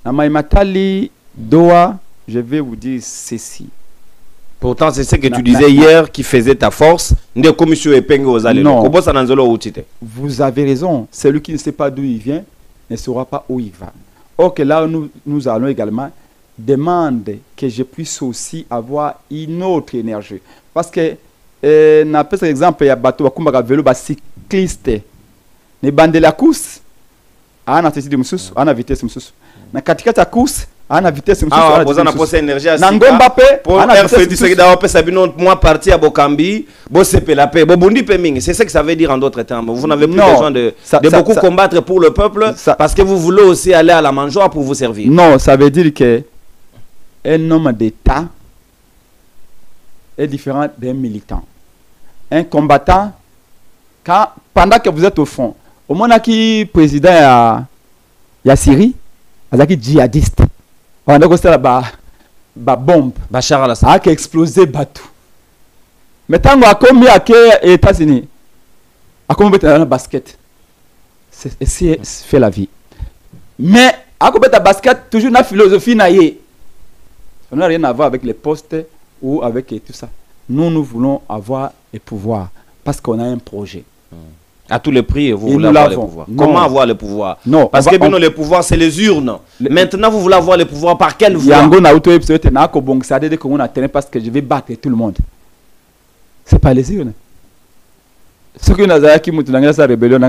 Dans Maïmatali, Doha, je vais vous dire ceci. Pourtant, c'est ce que tu disais hier qui faisait ta force. Non. Vous avez raison. Celui qui ne sait pas d'où il vient ne saura pas où il va. Or que là, nous allons également demander que je puisse aussi avoir une autre énergie. Parce que par exemple, il y a bateau à vélo cycliste. Ne bande la course, à la vitesse, à la vitesse, na katikata course, à la vitesse, ah, vous en avez énergie à Mbappé, pour moi parti à Bokambi, c'est ce que ça veut dire en d'autres termes. Vous n'avez plus besoin de beaucoup combattre pour le peuple parce que vous voulez aussi aller à la mangeoire pour vous servir. Non, ça veut dire que un homme d'État est différent d'un militant. Un combattant, pendant que vous êtes au front, au moment qui président il y a Syrie, il y a djihadiste. On a la bombe. Bachar al-Assad. A explosé bateau. Mais tant qu'on a les États-Unis, à comment mettre dans le basket, c'est fait la vie. Mais à comment mettre basket, toujours la philosophie naïe. Ça n'a rien à voir avec les postes ou avec tout ça. Nous voulons avoir le pouvoir parce qu'on a un projet. À tous les prix, vous voulez avoir le pouvoir. Comment avoir le pouvoir? Non. Parce que le pouvoir, c'est les urnes. Maintenant, vous voulez avoir le pouvoir par quelle voie? Parce que je vais battre tout le monde. C'est pas les urnes. Ce que nous avons dans la rébellion,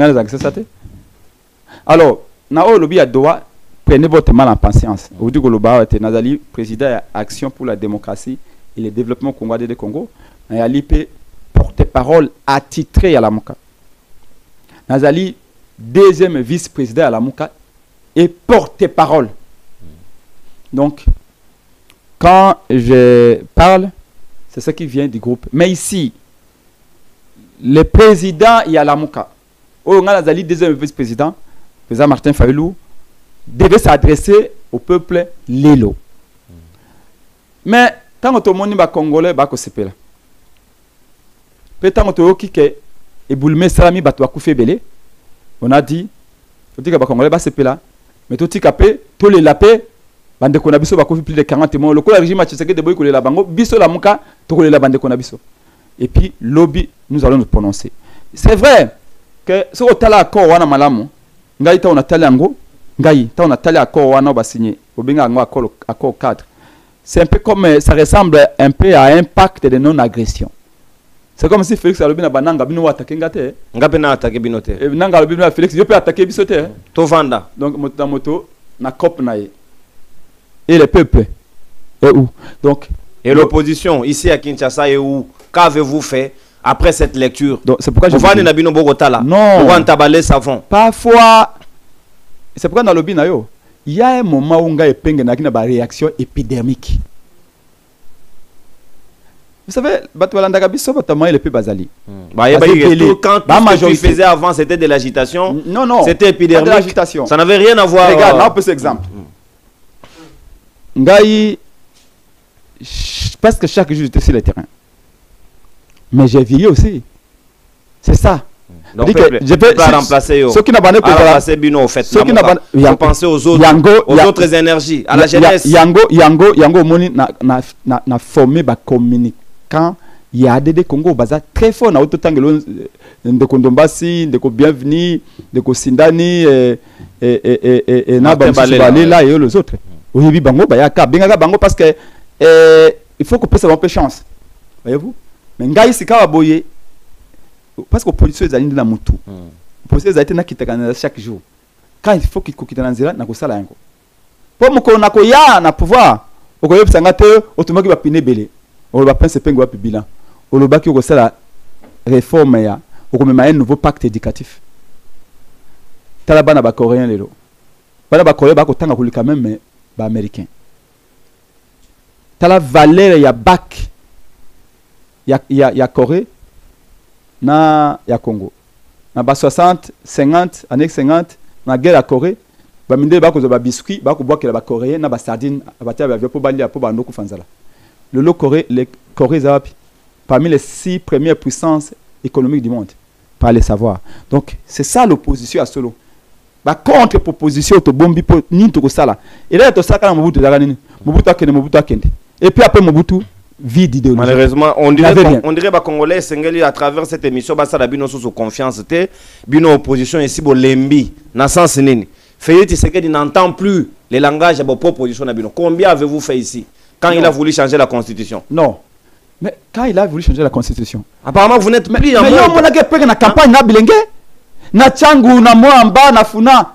alors, prenez votre mal en patience. Vous dites que le Nazali, président Action pour la démocratie et le développement congolais de Congo, Nazali porte-parole attitré à la Mouka. Nazali, deuxième vice-président à la Mouka et porte-parole. Donc, quand je parle, c'est ce qui vient du groupe. Mais ici, le président y a la Mouka. Nazali, deuxième vice-président, le président Martin Fayulu, devait s'adresser au peuple Lelo. Mais tant que tout le monde est congolais, on a dit totika ba Congolais ba sepela mais totika pe to les lapé bande ko na biso ba ko plus de 40 mois le régime Tshisekedi boy ko les la bango biso la muka to ko les la bande ko na biso et puis lobby nous allons nous prononcer. C'est vrai que ce que tala accord wana malamu ngai ta on a tala ngo ngai ta on a tala accord wana ba signé obinga ngo accord 4. C'est un peu comme ça ressemble un peu à un pacte de non-agression. C'est comme si Félix alobi na bananga bino attaquer ngate ngape na attaquer binote nanga alobi na Félix je peux attaquer bisote to vanda donc moto na cop na et le peuple et où donc et l'opposition ici à Kinshasa et où qu'avez-vous fait après cette lecture? Donc c'est pourquoi je vous na bino bogotala non pour entabaler savon parfois c'est pourquoi dans le lobby na yo il y a un moment où nga epenge na kina ba réaction épidermique. Vous savez, quand ce que tu faisais avant c'était de l'agitation, non, c'était épidermique. L'agitation. Ça n'avait rien à voir. Regarde, là on peut cet exemple. Ngaï, parce que chaque jour j'étais sur le terrain. Mais j'ai vieilli aussi. C'est ça. Donc, je peux remplacer ceux qui n'ont pas remplacer Bino au fait. Ceux qui n'ont pas penser aux autres énergies, à la jeunesse. Yango moni na formé ba communicant il y a des Congo baza très fort na autotangelo ndeko Ndombasi ndeko Bienvenue ndeko Sindani et na ba là et les autres. Oui bango ba ya ka benga bango parce que il faut qu'on puisse avoir un peu chance. Voyez-vous? Mais ngai sika boye parce que l'opposition est allée dans le tout. L'opposition est allée dans chaque jour. Quand il faut qu'il quitte dans le zéro, il faut que pour que ya na pouvoir, au lieu de s'engager, automatiquement va piner belé. On va penser pengo va bilan. On va qui que la réforme ya, on va mettre un nouveau pacte éducatif. Talabana ba coréen lelo. Bana ba coréen ba ko tanga quand même mais ba américain. Tala valeur ya bac. Ya Corée na ya Congo. Na ba 60, 50, années 50, na guerre à Corée, ba minde ba ko ba biscuit, ba ko boire que ba coréen na ba sardine, ba tia ba pour balia pour ba ndoko fanzala. Le Corée, les Corées parmi les 6 premières puissances économiques du monde, par les savoirs. Donc c'est ça l'opposition à solo. Ba contre proposition to bombi po ni to ko sala. Et là to saka na Mobutu daga nini. Mobutu akende. Et puis après Mobutu vide idéologie. Malheureusement, on dirait que Congolais Sengeli à travers cette émission basa la bino sous confiance té bino opposition ici bo lembi na sens nini. Félix Tshisekedi n'entend plus les langages de vos propositions na bino. Combien avez-vous fait ici quand il a voulu changer la constitution? Non. Mais quand il a voulu changer la constitution. Apparemment vous n'êtes plus en mode. Mais yo mona ke na campagne na bilenge na Tchangu na Moamba na Funa.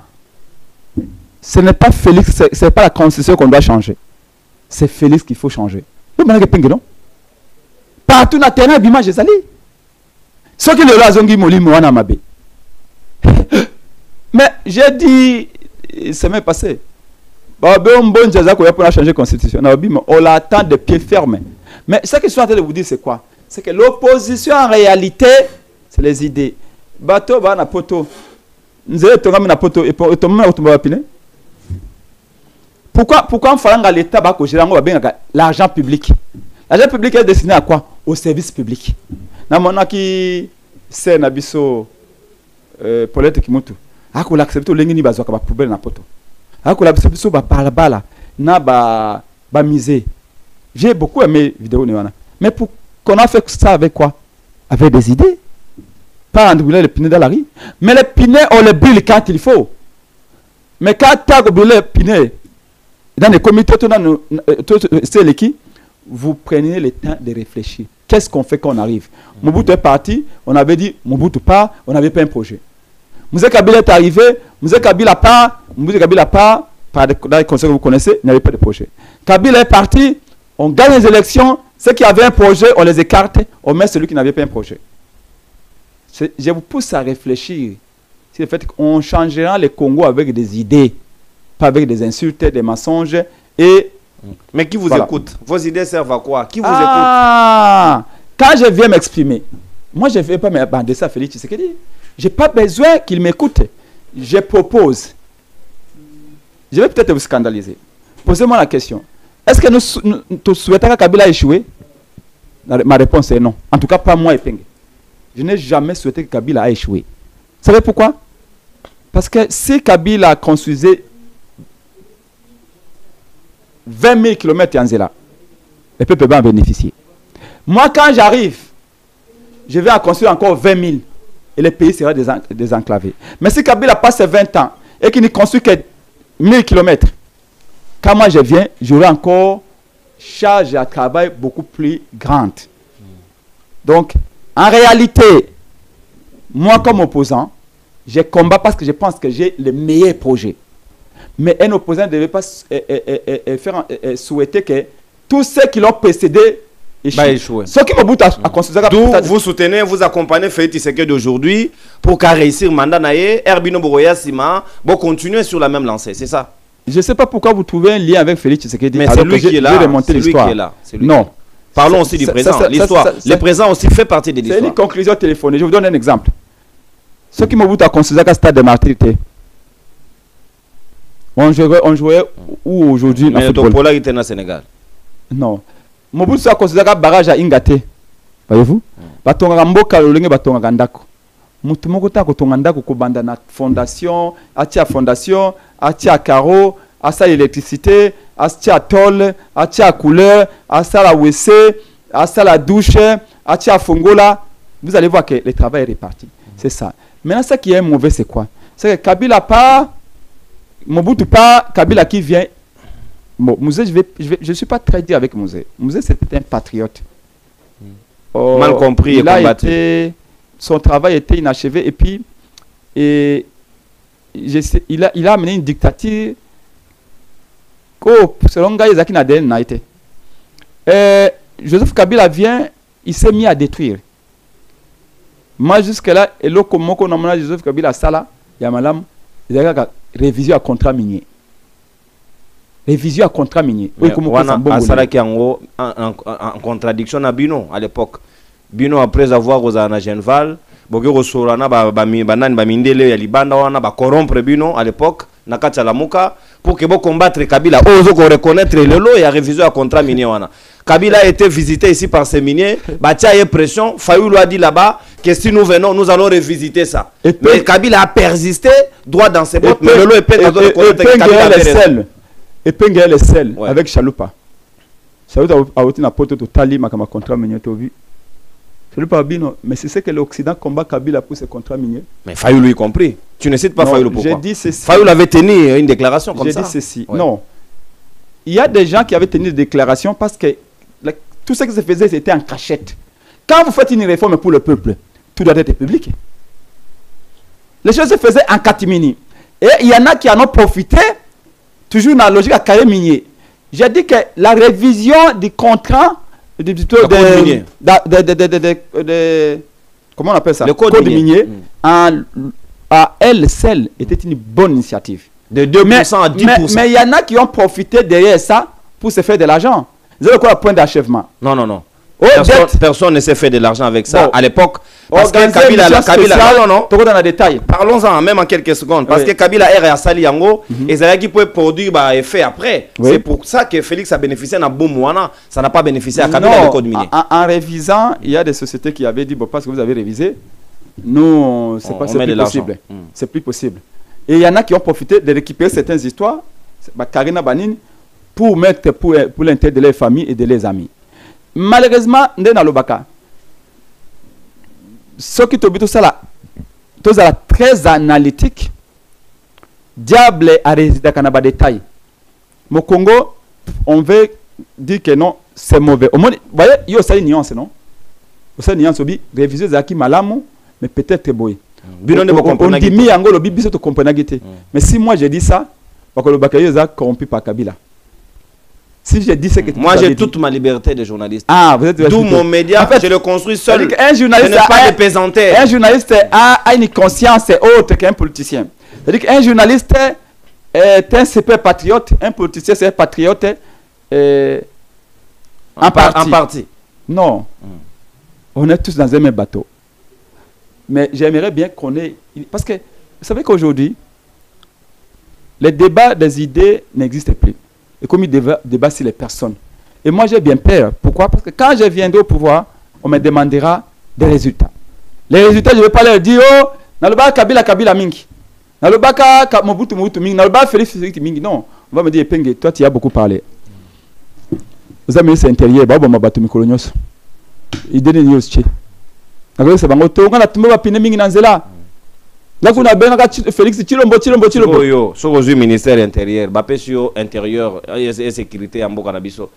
Ce n'est pas Félix, c'est pas la constitution qu'on doit changer. C'est Félix qu'il faut changer. Non? Partout dans le terrain, l'image est allée. Ce qui est là, mais j'ai dit, c'est même passé. On a changé la constitution. On l'attend de pied ferme. Mais ce que je suis en train de vous dire, c'est quoi? C'est que l'opposition, en réalité, c'est les idées. Bateau, na poto. Pourquoi on fait l'État l'argent public? L'argent public est destiné à quoi? Au service public. Na mona ki c'est na biso politique mutu. Ako l'accepter lengi ni bazoka ba poubelle na poto. Ako la biso ba balabala na ba misé. J'ai beaucoup aimé vidéo ni wana. Mais pour qu'on a fait ça avec quoi? Avec des idées. Pas en brûler les pneus dans la rue, mais les pneus on les brûle quand il faut. Mais quand tu as brûlé les pneus dans les comités c'est l'équipe, vous prenez le temps de réfléchir. Qu'est-ce qu'on fait quand on arrive? Mobutu est parti, on avait dit Mobutu part, on n'avait pas un projet. Moussa Kabila est arrivé, Moussa Kabila part, dans les conseils que vous connaissez, il n'y avait pas de projet. Kabila est parti, on gagne les élections, ceux qui avaient un projet, on les écarte, on met celui qui n'avait pas un projet. Je vous pousse à réfléchir. C'est le fait qu'on changera le Congo avec des idées, pas avec des insultes, des mensonges et... Mais qui vous écoute? Vos idées servent à quoi? Qui vous écoute? Quand je viens m'exprimer, moi je ne vais pas m'abander ça à Félix Tshisekedi. Je n'ai pas besoin qu'il m'écoute. Je propose. Je vais peut-être vous scandaliser. Posez-moi la question. Est-ce que nous souhaitons que Kabila échoue? Ma réponse est non. En tout cas, pas moi et Penge. Je n'ai jamais souhaité que Kabila a échoué. Vous savez pourquoi? Parce que si Kabila construisait 20 000 km en Zéla, le peuple va en bénéficier. Moi, quand j'arrive, je vais en construire encore 20 000 et le pays sera désenclavé. Mais si Kabila passe 20 ans et qu'il ne construit que 1000 km, quand moi je viens, j'aurai encore charge à travail beaucoup plus grande. Donc, en réalité, moi comme opposant, je combat parce que je pense que j'ai le meilleur projet. Mais un opposant ne devait pas souhaiter que tous ceux qui l'ont précédé échouent. Ceux qui me boutent à considérer... D'où vous soutenez, vous accompagnez Félix Tshisekedi d'aujourd'hui pour qu'à réussir le mandat naïe, Herbino Boroya Sima, pour continuer sur la même lancée, c'est ça? Je ne sais pas pourquoi vous trouvez un lien avec Félix Tshisekedi. Mais c'est lui qui est là. C'est lui qui est là. Non. Parlons aussi du présent. L'histoire. Le présent aussi fait partie de l'histoire. C'est une conclusion téléphonique. Je vous donne un exemple. Ceux qui me boutent à considérer qu'à stade de martyrité, on jouait où aujourd'hui? Mais le polarité au Sénégal. Non. Mobutu a considéré un barrage à Ingate. Voyez-vous? Batonga mboka lolenge batonga ndako. Mutu moko ta kotonga ndako ko banda na fondation, atia fondation, atia carreau, asa électricité, atia tôle, atia couleur, asa la WC, asa la douche, atia fongola. Vous allez voir que le travail est réparti. C'est ça. Maintenant, ce qui est mauvais, c'est quoi? C'est que Kabila pas, Mobutu pas, Kabila qui vient. Bon, Mouzé, je ne suis pas très dur avec Mouzé. Mouzé, c'était un patriote. Mal compris et combattu. Son travail était inachevé. Et puis, il a amené une dictature. Selon Gaïzaki Nadel n'a été. Joseph Kabila vient, il s'est mis à détruire. Moi, jusque-là, et là, comme on a Joseph Kabila Sala, il y a madame, il y a révision à contrat minier. Révision à contrat minier. En contradiction à Bino à l'époque. Bino après avoir osé à Genval, Bogero Sorana, Banan, Bamindele, Yalibanda, on a corrompre Bino à l'époque, Nakata Lamuka, pour que vous combattre Kabila, ose reconnaître le lot et à révision à contrat minier. Kabila a été visité ici par ces miniers, Batia et pression, Fayou lui a dit là-bas que si nous venons, nous allons revisiter ça. Mais Kabila a persisté, droit dans ses bottes, mais le lot est peine de reconnaître que Kabila avait raison. Et Pengue le sel avec Chaloupa. Chaloupa a été un pote total, ma contrat minier, tu as vu. Chaloupa Bino, mais c'est ce que l'Occident combat Kabila pour ses contrats miniers. Mais Fayou lui compris. Tu ne cites pas Fayou pourquoi? J'ai dit ceci. Fayou avait tenu une déclaration comme ça. J'ai dit ceci. Ouais. Non. Il y a des gens qui avaient tenu des déclarations parce que tout ce qui se faisait, c'était en cachette. Quand vous faites une réforme pour le peuple, tout doit être public. Les choses se faisaient en catimini. Et il y en a qui en ont profité. Toujours dans la logique à carré minier. J'ai dit que la révision du contrat comment on appelle ça? Le code minier. À elle seule était une bonne initiative. De 2% à 10%. Mais il y en a qui ont profité derrière ça pour se faire de l'argent. Vous avez quoi le point d'achèvement? Non. Personne ne s'est fait de l'argent avec ça à l'époque. Parce que Kabila non. Dans les détails. Parlons-en même en quelques secondes. Parce que Kabila est à Saliango et c'est là qui peut produire effet après. C'est pour ça que Félix a bénéficié d'un bon mois. Ça n'a pas bénéficié à Kabila le code minier. En révisant, il y a des sociétés qui avaient dit bon, parce que vous avez révisé, nous, c'est plus possible. C'est plus possible. Et il y en a qui ont profité de récupérer certaines histoires, Karina Banine, pour mettre pour l'intérêt de leurs familles et de leurs amis. Malheureusement, dans le Baka, ce qui est tout ça, très analytique, diable a résidé dans le détail. Au Congo, on veut dire que non, c'est mauvais. Au moins, vous voyez, il y a une nuance, non? Il y a une nuance, réviser Zaki Malamu, mais peut-être boy. On dit mi ango le bibi to comprendre. Mais si moi je dis ça, parce que le Baka est corrompu par Kabila. Si je dis ce que moi j'ai toute ma liberté de journaliste. Ah, vous êtes d'où mon média, en fait, je le construis seul. Un journaliste pas de pesanteur. Un journaliste a une conscience autre qu'un politicien. C'est-à-dire qu'un journaliste est un super patriote, un politicien c'est un patriote en partie. Non. On est tous dans un même bateau. Mais j'aimerais bien qu'on ait... Parce que vous savez qu'aujourd'hui, les débats des idées n'existent plus. Et comme il débat sur les personnes. Et moi, j'ai bien peur. Pourquoi? Parce que quand je viendrai au pouvoir, on me demandera des résultats. Les résultats, je ne vais pas leur dire, oh, dans le bas, Kabila Mingi. Dans le baka, Mobutu mingi, dans le bas, Félix mingi. Non, on va me dire, Penge, toi, tu as beaucoup parlé. Vous avez ministre intérieur, bah, bon, ma batu mikolonyos. Il donne news, tché. D'accord, c'est bon, on a tout le monde pine mingi nanzela. Là, on a bien Félix, Chilombo. Yo, sur le ministère intérieur, Bapesio intérieur et sécurité en Bokanabiso.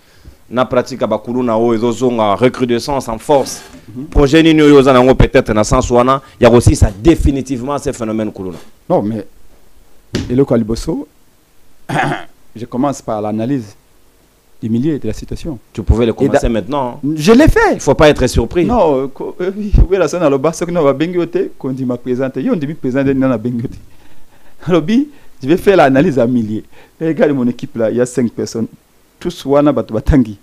Na pratique à Bakuru na o ezozonga recrudescence en force. Projet ni yo zanango peut-être na sens wana, il y a aussi ça définitivement ces phénomènes kuluna. Non mais et le Kaliboso, je commence par l'analyse du milieu de la situation. Tu pouvais le commencer maintenant. Je l'ai fait. Il faut pas être surpris. Non, oui la sonne alors bas ce que nous va bengote quand il m'a présenté, yo on dit présenté na bengote. Alors bi, je vais faire l'analyse à milieu. Regarde mon équipe là, il y a 5 personnes. Tous wana batu batangi.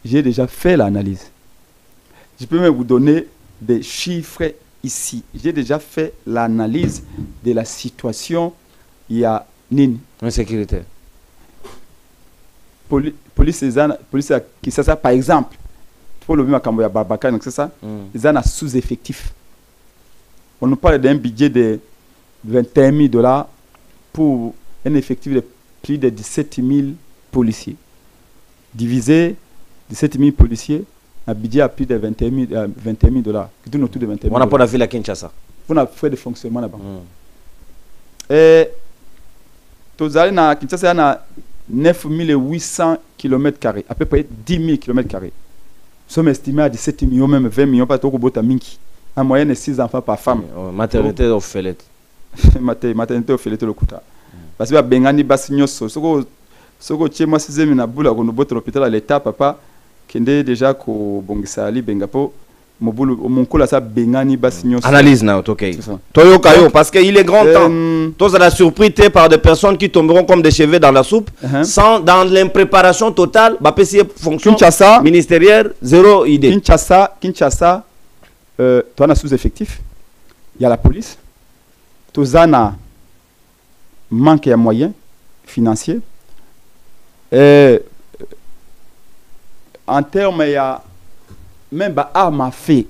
J'ai déjà fait l'analyse. Je peux même vous donner des chiffres ici. J'ai déjà fait l'analyse de la situation. Il y a nini insécurité. Police qui c'est ça par exemple. Pour le même cambo ya Babaka donc c'est ça. Ils ont un sous-effectif. On nous parle d'un budget de $21 000 pour un effectif de plus de 17 000 policiers. Divisé 17 000 policiers, un budget à plus de $21 000. Qui tourne autour de 21 000. On n'a pas la ville à Kinshasa. On a fait de fonctionnement là-bas. Et à Kinshasa, il y a 9 800 km², à peu près 10 000 km². Nous sommes estimés à 17 millions, même 20 millions, pas trop de minki. En moyenne, 6 enfants par femme. Maternité au Felet. Maternité au Felet, le Kouta. Parce que Bengani Bassignoso, soko tchema sizemi na bula ko noboto l'hôpital à l'état papa kende déjà ko bongisa ali bengapo mobulu monkola sa bengani basignos analyse na OK toyo kayo parce que il est grand temps tous à la surprise par des personnes qui tomberont comme des cheveux dans la soupe sans dans l'impréparation totale ba pesi fonction Kinshasa ministérielle zéro idée Kinshasa toi na sous-effectif il y a la police tozana manque de moyens financiers. En termes, il y a même armes à feu.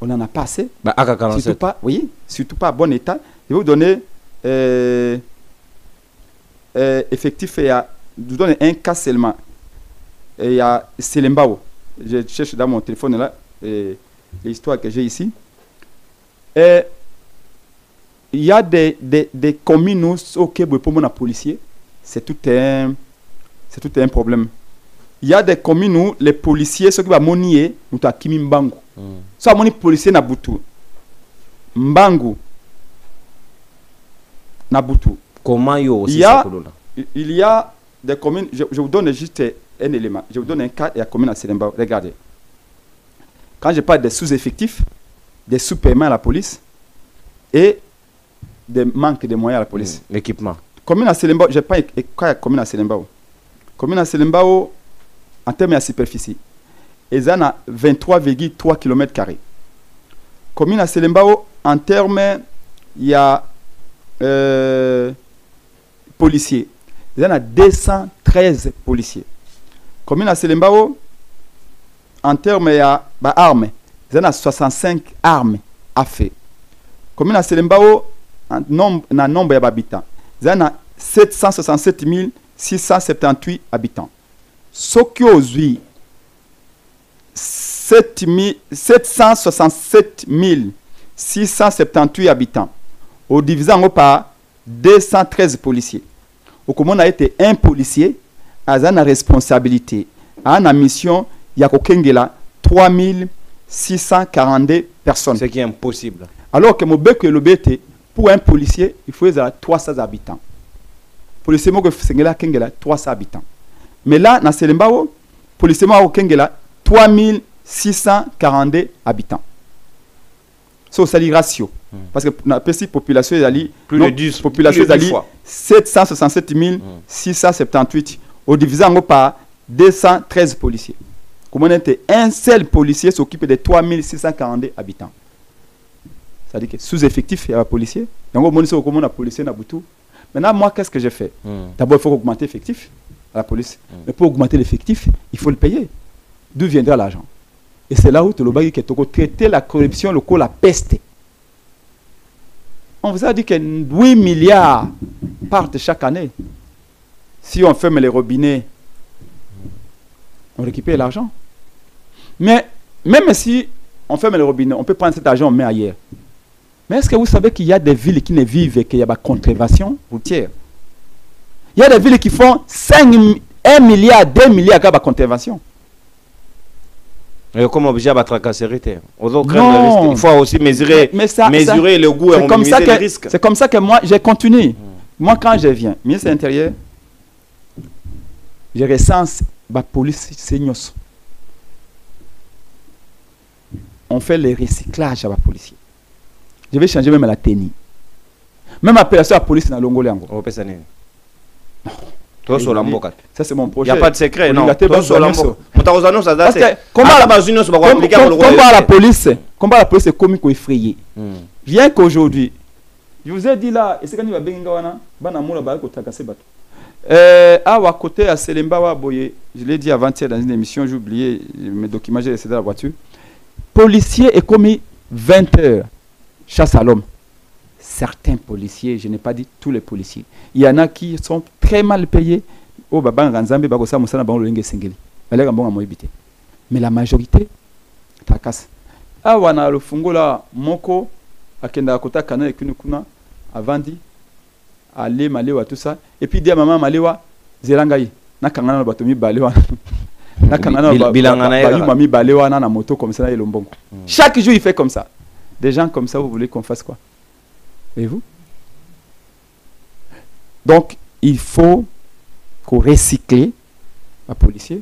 On en a pas assez. Surtout pas, oui, surtout pas bon état. Je vais vous donner effectif. Je vous donne un cas seulement. Il y a Selembao. Je cherche dans mon téléphone là l'histoire que j'ai ici. Il y a des communes auxquelles pour mon policier. C'est tout un problème. Il y a des communes où les policiers, ceux qui vont monier, nous avons Kimi Mbangu. Ça, moni policier na Butu. Mbangu na Butu. Comment il y a des communes, je vous donne juste un élément. Je vous donne un cas et la commune à Selembao. Regardez. Quand je parle des sous-effectifs, des sous-paiements à la police et des manques de moyens à la police. L'équipement. Commune à Selembao, je n'ai pas quoi commune à Selembao. Commune à Selembao, en termes de superficie, ils ont 23,3 km². Commune à Selembao, en termes, il y a policiers. Ils ont 213 policiers. Commune à Selembao, en termes, il y a armes. Ils ont 65 armes à feu. Commune à Selembao, en nombre d'habitants. Il y a 767 678 habitants. Ce qui aujourd'hui 767 678 habitants, au divisant par 213 policiers. Au comment on a été un policier, à la responsabilité, à la mission, il y a 3642 personnes. Ce qui est impossible. Alors que mon bec et le BT, pour un policier, il faut 300 habitants. Policier, il y a 300 habitants. Mais là, dans Selembao, policier, il y a 3642 habitants. C'est le ratio. Parce que la population est plus de 10 population est 767 678. Au divisant par 213 policiers. Comment un seul policier s'occupe de 3642 habitants. C'est-à-dire que sous-effectif, il y a un policier. Donc, on a un policier dans Boutou. Maintenant, moi, qu'est-ce que j'ai fait? D'abord, il faut augmenter l'effectif à la police. Mais pour augmenter l'effectif, il faut le payer. D'où viendra l'argent? Et c'est là où tu as traité la corruption, la peste. On vous a dit que 8 milliards partent chaque année. Si on ferme les robinets, on récupère l'argent. Mais même si on ferme les robinets, on peut prendre cet argent et on met ailleurs. Mais est-ce que vous savez qu'il y a des villes qui ne vivent et qu'il y a de la contravention routière? Il y a des villes qui font 1 milliard, 2 milliards de contravention. Et comme objet à la tracasserie, non. Il faut aussi mesurer, mesurer le goût et minimiser les risques. C'est comme ça que moi, j'ai continué. Moi, quand je viens, ministre de l'Intérieur, je recense la police seniors. On fait le recyclage à la police. Je vais changer même la tenue. Même appellation à la police dans l'Ongolais. Ça c'est mon projet. Il n'y a pas de secret, non. Parce que combat la police est comique ou effrayé. Rien qu'aujourd'hui, je vous ai dit là, et c'est quand il va bien à côté à Selemba Boye, je l'ai dit avant-hier dans une émission, j'ai oublié mes documents, j'ai laissé dans la voiture. Policier est commis 20 heures. Chasse à l'homme. Certains policiers, je n'ai pas dit tous les policiers, il y en a qui sont très mal payés. Mais la majorité, tracasse. Ah, wana le fungo la moko, akenda kota kana ekunukuna, avandi, ale malewa tout ça. Et puis dia maman malewa, zelangai, na kangana batomi balewa. Na kangana mami balewa na moto comme ça na elombongo. Chaque jour il fait comme ça. Des gens comme ça, vous voulez qu'on fasse quoi? Et vous? Donc, il faut qu'on recycle les policiers.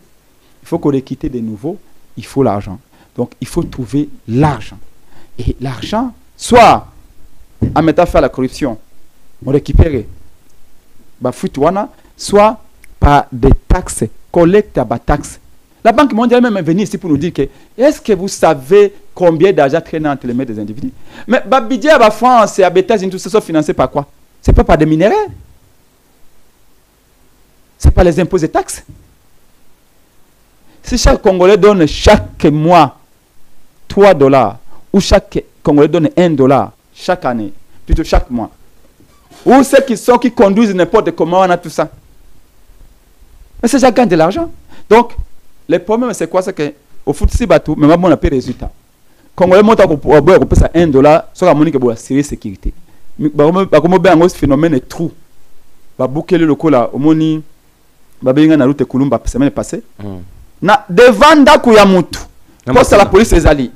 Il faut qu'on recrute de nouveaux. Il faut l'argent. Donc, il faut trouver l'argent. Et l'argent, soit en mettant faire la corruption, on récupère soit par des taxes, collecte à taxes. La Banque mondiale même est venue ici pour nous dire que est-ce que vous savez combien d'argent traîne entre les mains des individus? Mais Babidja, la France et les États-Unis, tout ça sont financés par quoi? Ce n'est pas par des minéraux. Ce n'est pas les impôts et taxes. Si chaque Congolais donne chaque mois 3 $, ou chaque Congolais donne 1 $ chaque année, plutôt chaque mois, ou ceux qui conduisent n'importe comment, on a tout ça. Mais c'est déjà gagné de l'argent. Donc, le problème, c'est quoi? C'est qu'au foot, c'est bateau, mais on a pas de résultat. Quand on monte à 1 $, sur la monnaie qui est série sécurité. Mais comme un phénomène est trou. Va boucler le local là, au moni, va bien na route Kulumba semaine passée. Na devant d'akuya mutu. Parce que la police est allée.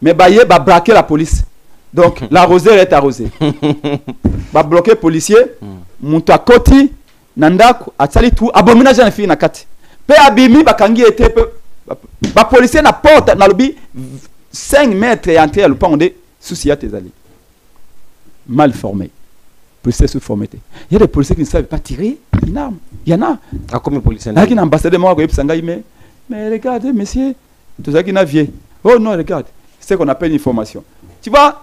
Mais baye va braquer la police. Donc la rosée est arrosée. Va bloquer policier, mutu à côté, nandaku atsali tout, abomina jana fi na kati. Pe abimi bakangi était ba policier na porte na lobby 5 mètres et entré à l'opangé souci à tes alliés. Mal formés. Policiers sous-formés. Il y a des policiers qui ne savent pas tirer une arme. Il y en a. Ah, comme les policiers. Il y a un ambassadeur moi mais regardez, monsieur, tout ça qui n'a vieux. Oh non, regarde. C'est ce qu'on appelle une formation. Tu vas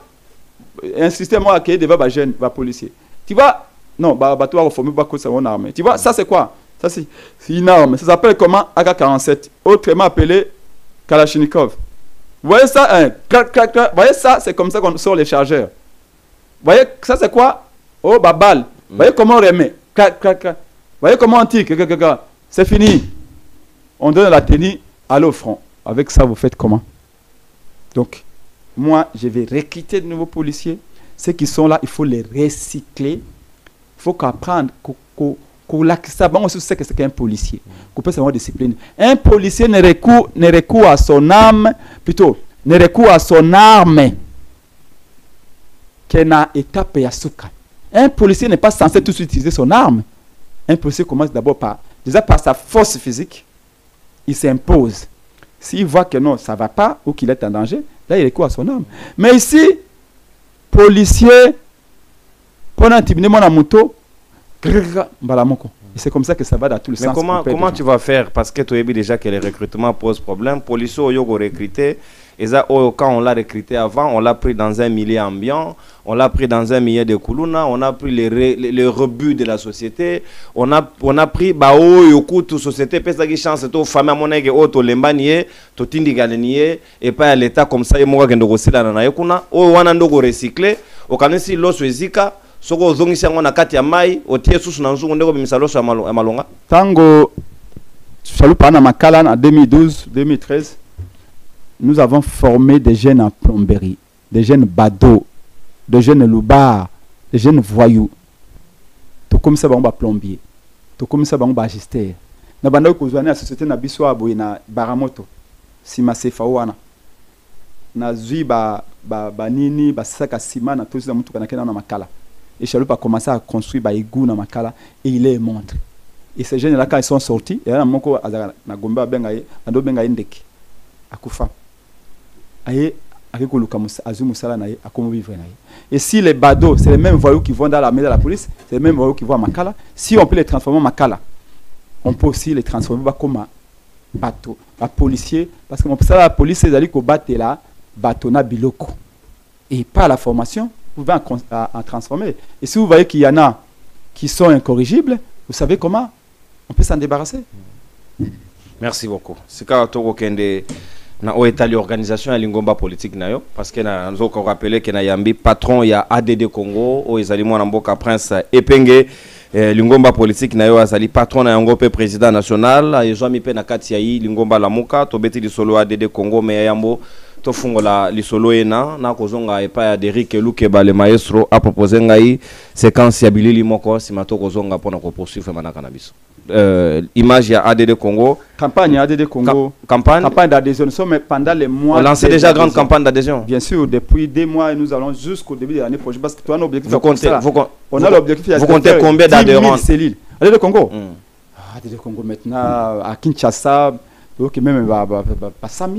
insister moi à qu'il y ait des jeunes, des policiers. Tu vas non, tu vas reformer une arme. Tu vois, ça c'est quoi? Ça c'est une arme. Ça s'appelle comment? AK-47. Autrement appelé Kalachnikov. Vous voyez ça? Vous voyez ça? C'est comme ça qu'on sort les chargeurs. Vous voyez ça c'est quoi? Oh, balle. Vous voyez comment on remet? Vous voyez comment on tire? C'est fini. On donne la tenue à l'eau front. Avec ça, vous faites comment? Donc, moi, je vais recruter de nouveaux policiers. Ceux qui sont là, il faut les recycler. Il faut qu'apprendre, on sait que c'est qu'un policier. Qu'on peut savoir discipline. Un policier ne recourt à son âme, plutôt, ne recourt à son arme qu'il n'a étape et à souka. Un policier n'est pas censé tout de suite utiliser son arme. Un policier commence d'abord par sa force physique. Il s'impose. S'il voit que non, ça ne va pas ou qu'il est en danger, là, il recourt à son arme. Mais ici, policier, pendant intimider mon moto, c'est comme ça que ça va dans tous les sens. Mais comment tu vas faire? Parce que tu as vu déjà que les recrutements posent problème. Policiers ont recruté. Et ça, quand on l'a recruté avant, on l'a pris dans un milieu ambiant, on l'a pris dans un milieu de Kuluna, on a pris les rebuts de la société, on a pris toute société, parce que chance to famille monnaie auto lembanier, to tindi galenier et pas à l'état comme ça et moi que ndo gosila na yekuna, o wana ndo go recycler, okanisi loso ezika soko ozongisi yango na kati ya mai otie susu na nzungu ndeko bimisa loso ya malonga tango Chaloupa na Makala en 2012-2013 nous avons formé des jeunes en plomberie, des jeunes badauds, des jeunes loubards, des jeunes voyous. Tout comme ça, on va plombier. Tout comme ça, on va assister. Na banda ko zwana la société na biso aboy na baramoto. Sima sefawana. Na zui ba nini ba saka sima na tozi na mutu kana kena na Makala. Et Chaloupa a commencé à construire ba égout na Makala et il est montré. Et ces jeunes là quand ils sont sortis, et là moko azara na gomba bengaye, ando bengaye ndeki. Akufa. Aye akikoluka azumusala na ye akomo vivre na ye. Et si les badauds, c'est les mêmes voyous qui vont dans l'armée de la police, c'est les mêmes voyous qui vont à Makala, si on peut les transformer en Makala, on peut aussi les transformer comme bateau, à policier, parce que ça la police c'est d'aller combattre là, bateau na biloko. Et par la formation, vous pouvez en transformer. Et si vous voyez qu'il y en a qui sont incorrigibles, vous savez comment on peut s'en débarrasser. Merci beaucoup. C'est quand on kende na oetali organisation ya lingomba politique na yo parce que na nzoko rappeler que na yambi patron ya ADD Congo o ezali mwana mboka Prince Epenge lingomba politique na yo azali patron na yango pe président national ezwami pe na kati ya yi lingomba lamuka to beti lisolo ADD Congo me yambo to fungola lisolo ena na kozonga epa ya Derrick Lukeba le maestro a proposé ngai séquence ya bilili moko simato kozonga pona ko poursuivre manaka na biso. Image à ADD Congo. Campagne ADD Congo. Campagne d'adhésion. Nous sommes pendant les mois. On lance déjà grande campagne d'adhésion. Bien sûr, depuis 2 mois, et nous allons jusqu'au début de l'année prochaine. Parce que toi, un objectif. On a l'objectif. Vous comptez combien d'adhérents? ADD Congo. ADD Congo maintenant à Kinshasa, donc même pas 100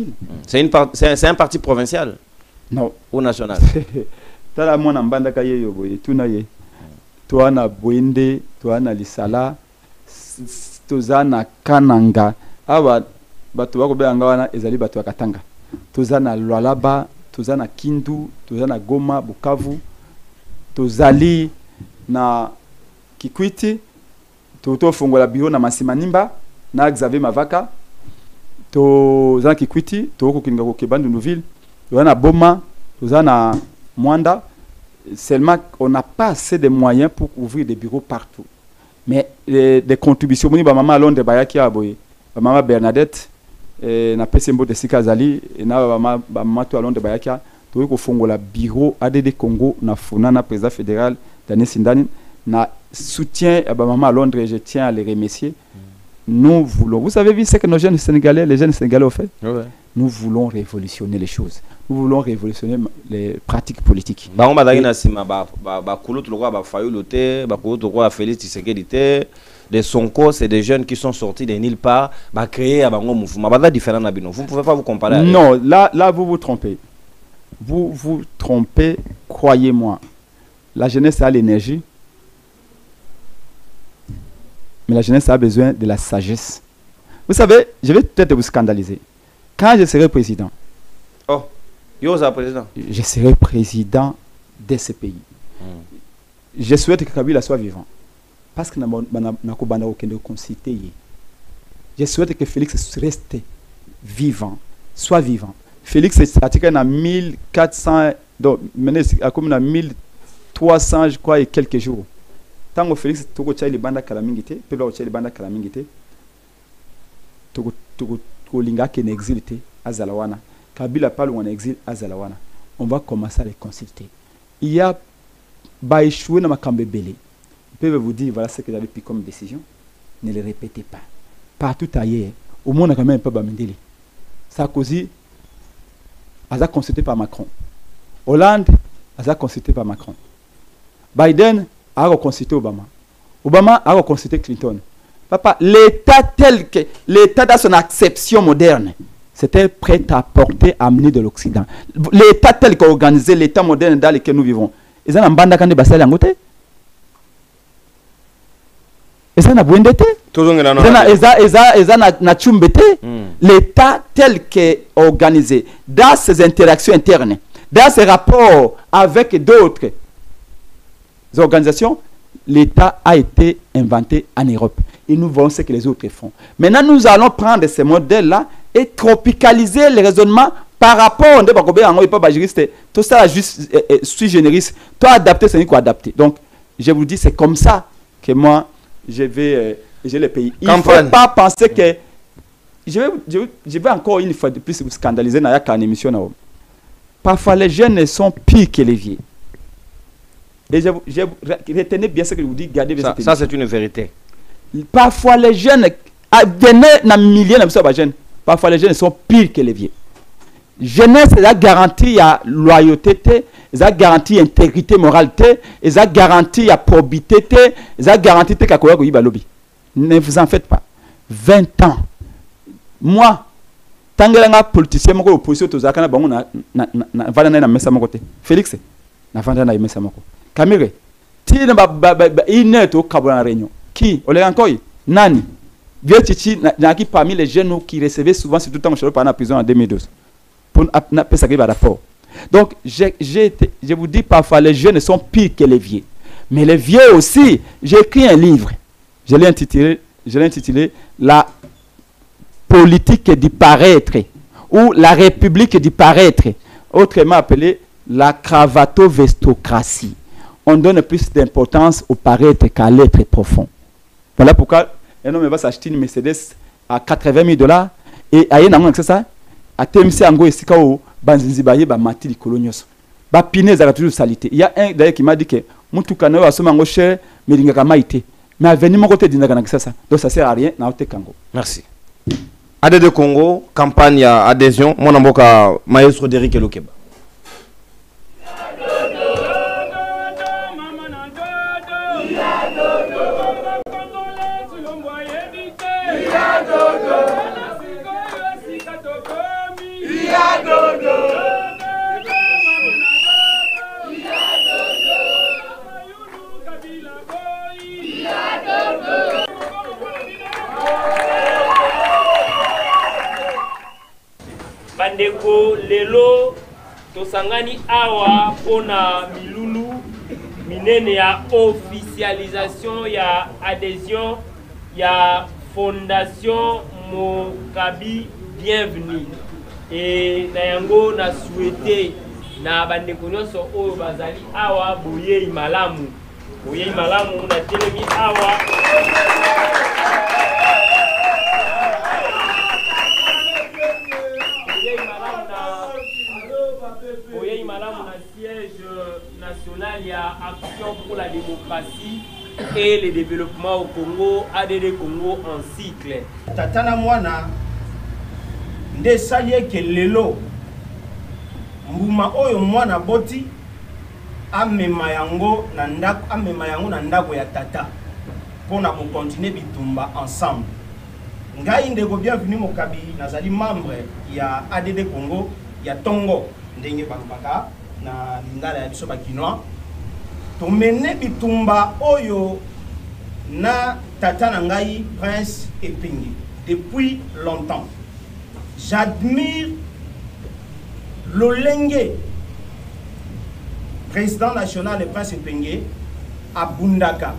000. C'est un parti provincial? Non. Ou national? Tala mwana mbanda kaye yo boye tunaye. Toi na Boinde, toi na Lisala. Tozana Kananga awa bato bako beanga wana ezali bato ya Katanga tozana Lualaba tozana Kindu tozana Goma Bukavu tozali na Kikwiti to fongola biro na Masimanimba na Xavier Mavaka tozana Kikwiti to ko kinga ko Kebandu Nouville tozana Boma tozana Mwanda. Seulement on n'a pas assez de moyens pour ouvrir des bureaux partout. Mais des contributions, maman Londres Bayaki aboye, maman Bernadette, na pesembo de Sikazali, na maman to Londres Bayaki, to ko fongola bureau ADD Congo na funana président fédéral Daniel Sindani na soutien à maman Londres, je tiens à les remercier. Nous voulons, vous avez vu ce que nos jeunes Sénégalais, les jeunes Sénégalais ont fait. Ouais. Nous voulons révolutionner les choses. Nous voulons révolutionner les pratiques politiques. Ba on badagina sima ba kulutu lokwa ba fayolote, ba kulutu lokwa Félix Tshisekedi, des Sonko, c'est des jeunes qui sont sortis de nulle part, ba créer un mouvement. Ba différent na bino. Vous ne pouvez pas vous comparer. Non, là vous vous trompez. Vous vous trompez, croyez-moi. La jeunesse a l'énergie. Mais la jeunesse a besoin de la sagesse. Vous savez, je vais peut-être vous scandaliser. Quand je serai président, je serai président de ce pays. Je souhaite que Kabila soit vivant. Parce que je souhaite que Félix reste vivant. Soit vivant. Félix est attaqué en 1400, donc comme en 1300, je crois, et quelques jours. Tant que Félix Togo Tchaïli Banda Kalamingité, Pedro Tchaïli Banda Kalamingité, Togo Linga qui est en exil, Azalawana, Kabila parle ou en exil, Azalawana. On va commencer à les consulter. Il y a Baïchoué na Makambe Belé. Ils peuvent vous dire voilà ce que j'avais pris comme décision. Ne les répétez pas. Partout ailleurs, au monde, on a quand même un peu Bamindeli. Sarkozy, a consulté par Macron. Hollande, a consulté par Macron. Biden, a reconstitué Obama. Obama a reconstitué Clinton. Papa, l'État tel que, l'État dans son acception moderne, c'était prêt à porter, à amener de l'Occident. L'État tel qu'organisé, l'État moderne dans lequel nous vivons. Ils ont un banda quand ils basent à côté. Ils ont un bouindete. Ils ont un chumbete. L'État tel qu'organisé, dans ses interactions internes, dans ses rapports avec d'autres organisations, l'État a été inventé en Europe. Et nous voyons ce que les autres font. Maintenant, nous allons prendre ces modèles-là et tropicaliser les raisonnements par rapport nde bakobe yango et pas ba juriste tout ça juste suis génériste toi adapter c'est quoi adapter. Donc je vous dis c'est comme ça que moi je vais le pays. Il ne faut pas penser que je vais encore une fois de plus vous scandaliser dans la émission. Parfois les jeunes sont pires que les vieux. Et retenez bien ce que je vous dis, gardez bien ça c'est une vérité. Parfois les jeunes parfois les jeunes sont pires que les vieux. Jeunesse, ça garantit la loyauté, ça garantit intégrité, moralité, ça garantit la probité, ça garantit que ne vous en faites pas. 20 ans. Moi, tant que les politiciens sont opposition aux Akana, Félix, na vanda na imesa moko. Kamere, ti na to kabona réunion. Qui? On encore nani? Vieux Chichi n'a qui parmi les jeunes qui recevaient souvent surtout temps je par en prison en 2012. Pour appeler ça rapport. Donc je vous dis parfois les jeunes sont pires que les vieux. Mais les vieux aussi, j'ai écrit un livre. Je l'ai intitulé La politique du paraître ou la république du paraître, autrement appelé la cravato-vestocratie. On donne plus d'importance au paraître qu'à l'être profond. Voilà pourquoi un homme va s'acheter une Mercedes à $80,000 et à un c'est ça à TMC Ango et Sikao Banzinzibaye ba mati colonios. Ba pine za toujours salité. Il y a un d'ailleurs qui m'a dit que mutukana wa soma ngo cher mais linga maïté. Mais avenir mon côté dinga na ça. Donc ça sert à rien na ote Congo. Merci. ADD Congo, campagne à adhésion, mon amboka maestro Derrick Elokeba. Bandeko lelo tosangani awa pona milulu minene ya officialisation ya adhésion ya fondation Mokabi bienvenue et na yango na souhaité na bandeko nyonso oyo bazali awa boye malamu na telemi awa national ya Action pour la démocratie et le développement au Congo, ADD Congo en cycle. Tatana mwana nde salie ke lelo mbuma oyo mwana boti amema yango na ndako ya tata pona ko continuer bitumba ensemble. Ngai ndeko bienvenue Mokabi nazali membre ya ADD Congo ya Tongo ndenge bakubaka na lingala ya biso bakinois to mene bitumba oyo na tata na ngai Prince Epenge depuis longtemps. J'admire l'olenge président national de Prince Epenge à Bundaka.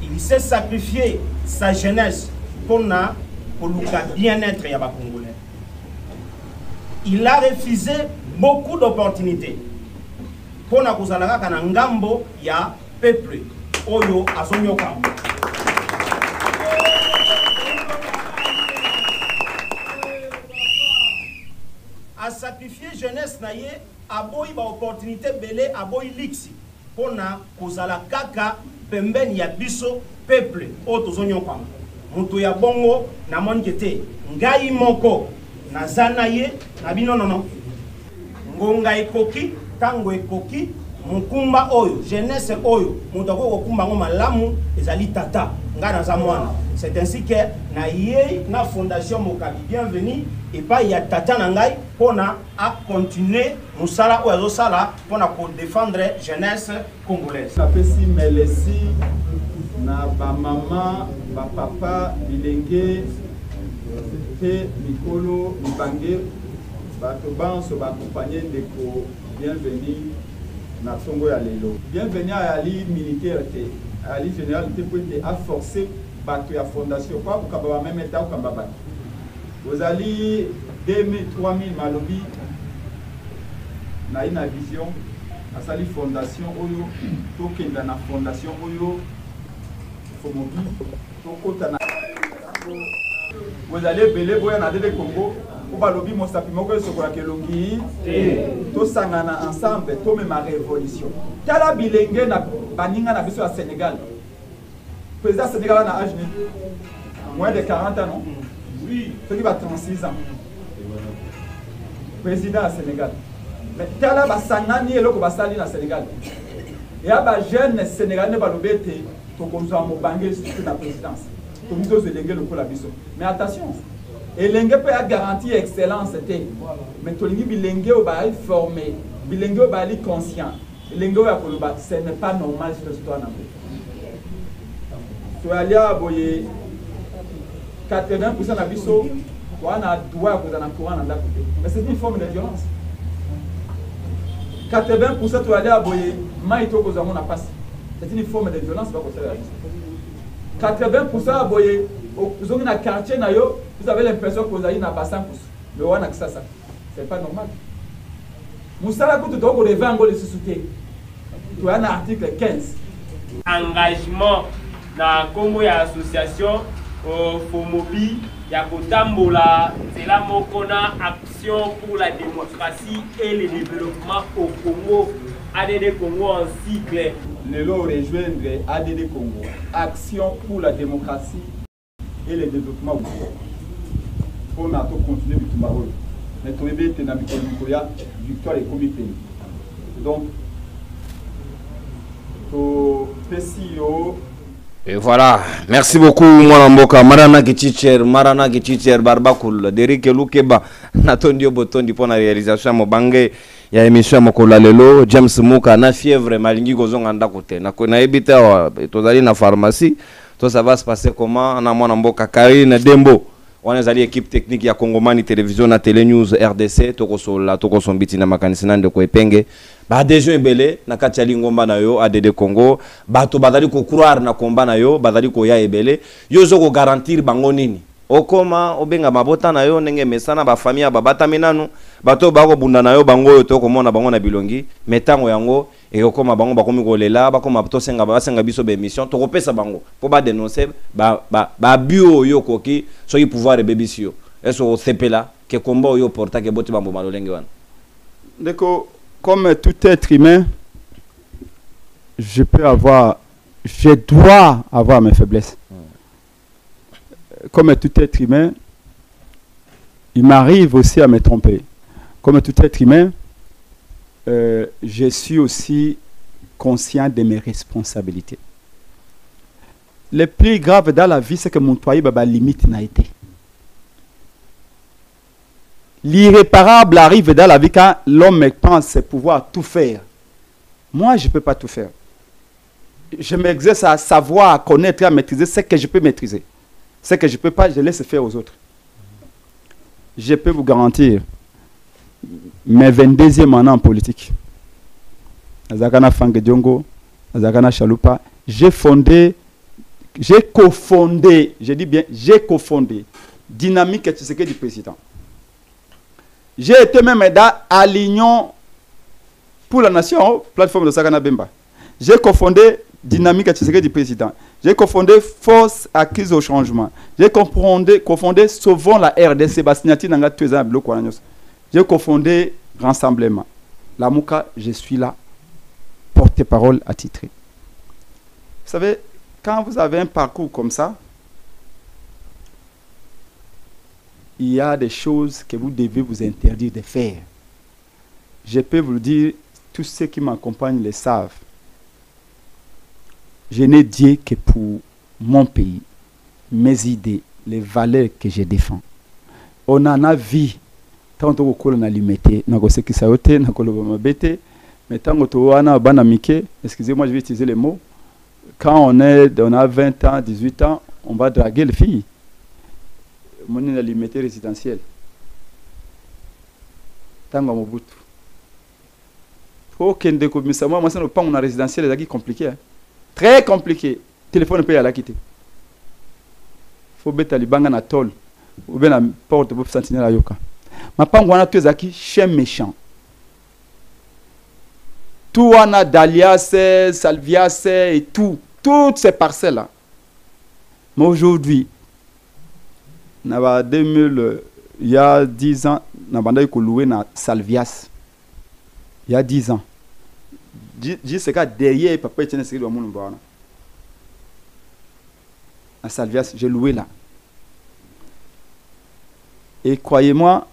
Il s'est sacrifié sa jeunesse pour le bien-être ya ba Congolais. Il a refusé beaucoup d'opportunités pour na kozalaka kana ngambo ya peuple oyo azonyoka. A sacrifier jeunesse na ye aboyi ba opportunité belé aboyi liksi pour na kozala kaka pembeni ya biso peuple oyo tozonyoka. Mutu ya bongo na monikete ngai moko nazana ye na bino nono ngonga ekoki tango ekoki mukumba oyo jeunesse oyo mutako kokumba ngo malamu ezali tata ngana za mwana. C'est ainsi que na ye na fondation Mokabi bienvenue et pas ya tata na ngai pona a continuer musala oyo azosala pona ko défendre jeunesse congolaise. Na pesi melesi na ba mama ba papa bilenge te mikolo mibange bato banso ba accompagner ndeko bienvenue na Congo ya lelo. Bienvenue à Ali militaire te Ali général te pour te a forcer bato ya fondation kwa kukaba même état kamba bato. Vous allez 2000 3000 malobi na ina vision asali fondation oyo tokenda na fondation oyo fomobi tokota na vous allez belé boya na dede Congo ou balobi mosapi moko sokola kelongi to sangana ensemble to même révolution tala bilenge na baninga na biso ya Sénégal président Sénégal na âge moins de 40 ans non oui ceux qui va 36 ans président à Sénégal mais tala basangani eloko basali na Sénégal et aba jeune Sénégal ne balobete to konza mo bangé sur la présidence to mizo zelenge lokola biso mais attention et l'enge peut garantir excellence mais to lingi bilenge o ba formé bilenge o ba li conscient bilenge o ya koloba ce n'est pas normal sur l'histoire na to alia boye 80% na biso wana droit ko na courant na côté mais c'est une forme de violence 80% to alia boye mai to ko za mona passe c'est une forme de violence pas ko ça 80% boye vous avez un quartier vous avez l'impression que vous avez un bassin mais on a que ça c'est pas normal Moussala Koutou Togo de 20 ans de sous-souté tu as un article 15 engagement na Congo ya association Fomobi ya Kotambola c'est la mokona action pour la démocratie et le développement au Congo ADD Congo en cycle le lot rejoindre ADD Congo action pour la démocratie et le développement au Congo pour na to continuer bitumba oyo mais to ebete na bikolo ya victoire et comité donc to PCO. Et voilà, merci beaucoup Mwanamboka, Marana Gichicher, Barbakul, Derike Lukeba, Natondio Botondi pour la réalisation Mobangé, il y a émission Mokola Lelo, James Muka, na fièvre, Malingi Gozong Anda Kote, na ebita, tozali na pharmacie, tout ça va se passer comment, na Mwanamboka, Karine Dembo, on est allé équipe technique, il y a Congomani Télévision, na Télé News, RDC, Toko Sombiti, na Makanisina de Koepenge. Ba dejo ebele na kati ya lingomba na yo ADD Congo bato bazali ko croire na komba na yo bazali ko ya ebele yo zo ko garantir bango nini okoma obenga mabota na yo ndenge mesana ba famille ba bataminanu bato bako bunda na yo bango yo to komona bango na bilongi metango yango e okoma bango bakomi kolela bakoma to senga basenga biso be émission to kopesa bango po ba dénoncer ba bio yo koki so yi pouvoir bebisio eso sepela ke komba yo porta ke boti bambo malolenge wana Ndeko comme tout être humain, je dois avoir mes faiblesses. Comme tout être humain, il m'arrive aussi à me tromper. Comme tout être humain, je suis aussi conscient de mes responsabilités. Le plus grave dans la vie, c'est que mon toit limite n'a été. L'irréparable arrive dans la vie quand l'homme pense pouvoir tout faire. Moi, je ne peux pas tout faire. Je m'exerce à savoir, à connaître, à maîtriser ce que je peux maîtriser. Ce que je ne peux pas, je laisse faire aux autres. Je peux vous garantir, mes 22e années en politique, Azakana Fange Diongo, Azakana Chalupa, j'ai cofondé, je dis bien, j'ai cofondé Dynamique et Tshisekedi du président. J'ai été même à l'Union pour la Nation, plateforme de Sagana Bemba. J'ai cofondé Dynamique et du président. J'ai cofondé Force acquise au changement. J'ai cofondé Sauvons la RDC. J'ai cofondé Rassemblement. La Mouka, je suis là, porte-parole attitré. Vous savez, quand vous avez un parcours comme ça, il y a des choses que vous devez vous interdire de faire. Je peux vous le dire, tous ceux qui m'accompagnent le savent. Je n'ai dit que pour mon pays, mes idées, les valeurs que je défends. On en a vu, tant qu'on a limité, mais tant qu'on a excusez-moi, je vais utiliser les mots. Quand on a 20 ans, 18 ans, on va draguer les filles. Mon limité résidentielle. Tango Mobutu. Faut qu'il y ait moi, c'est pas mon résidentiel, c'est compliqué. Très compliqué. Téléphone peut y aller quitter. Faut bêta li banga na tol. Ou bien la porte pour sentinelle à yoka. Ma pas on a tous qui chien méchant. tout on a Dalias, Salvias et tout, toutes ces parcelles-là. Mais aujourd'hui, il y a 10 ans, on a loué na Salvias. Il y a 10 ans. Je sais que derrière, papa était inscrit dans mon nom. À Salvias, j'ai loué là. Et croyez-moi,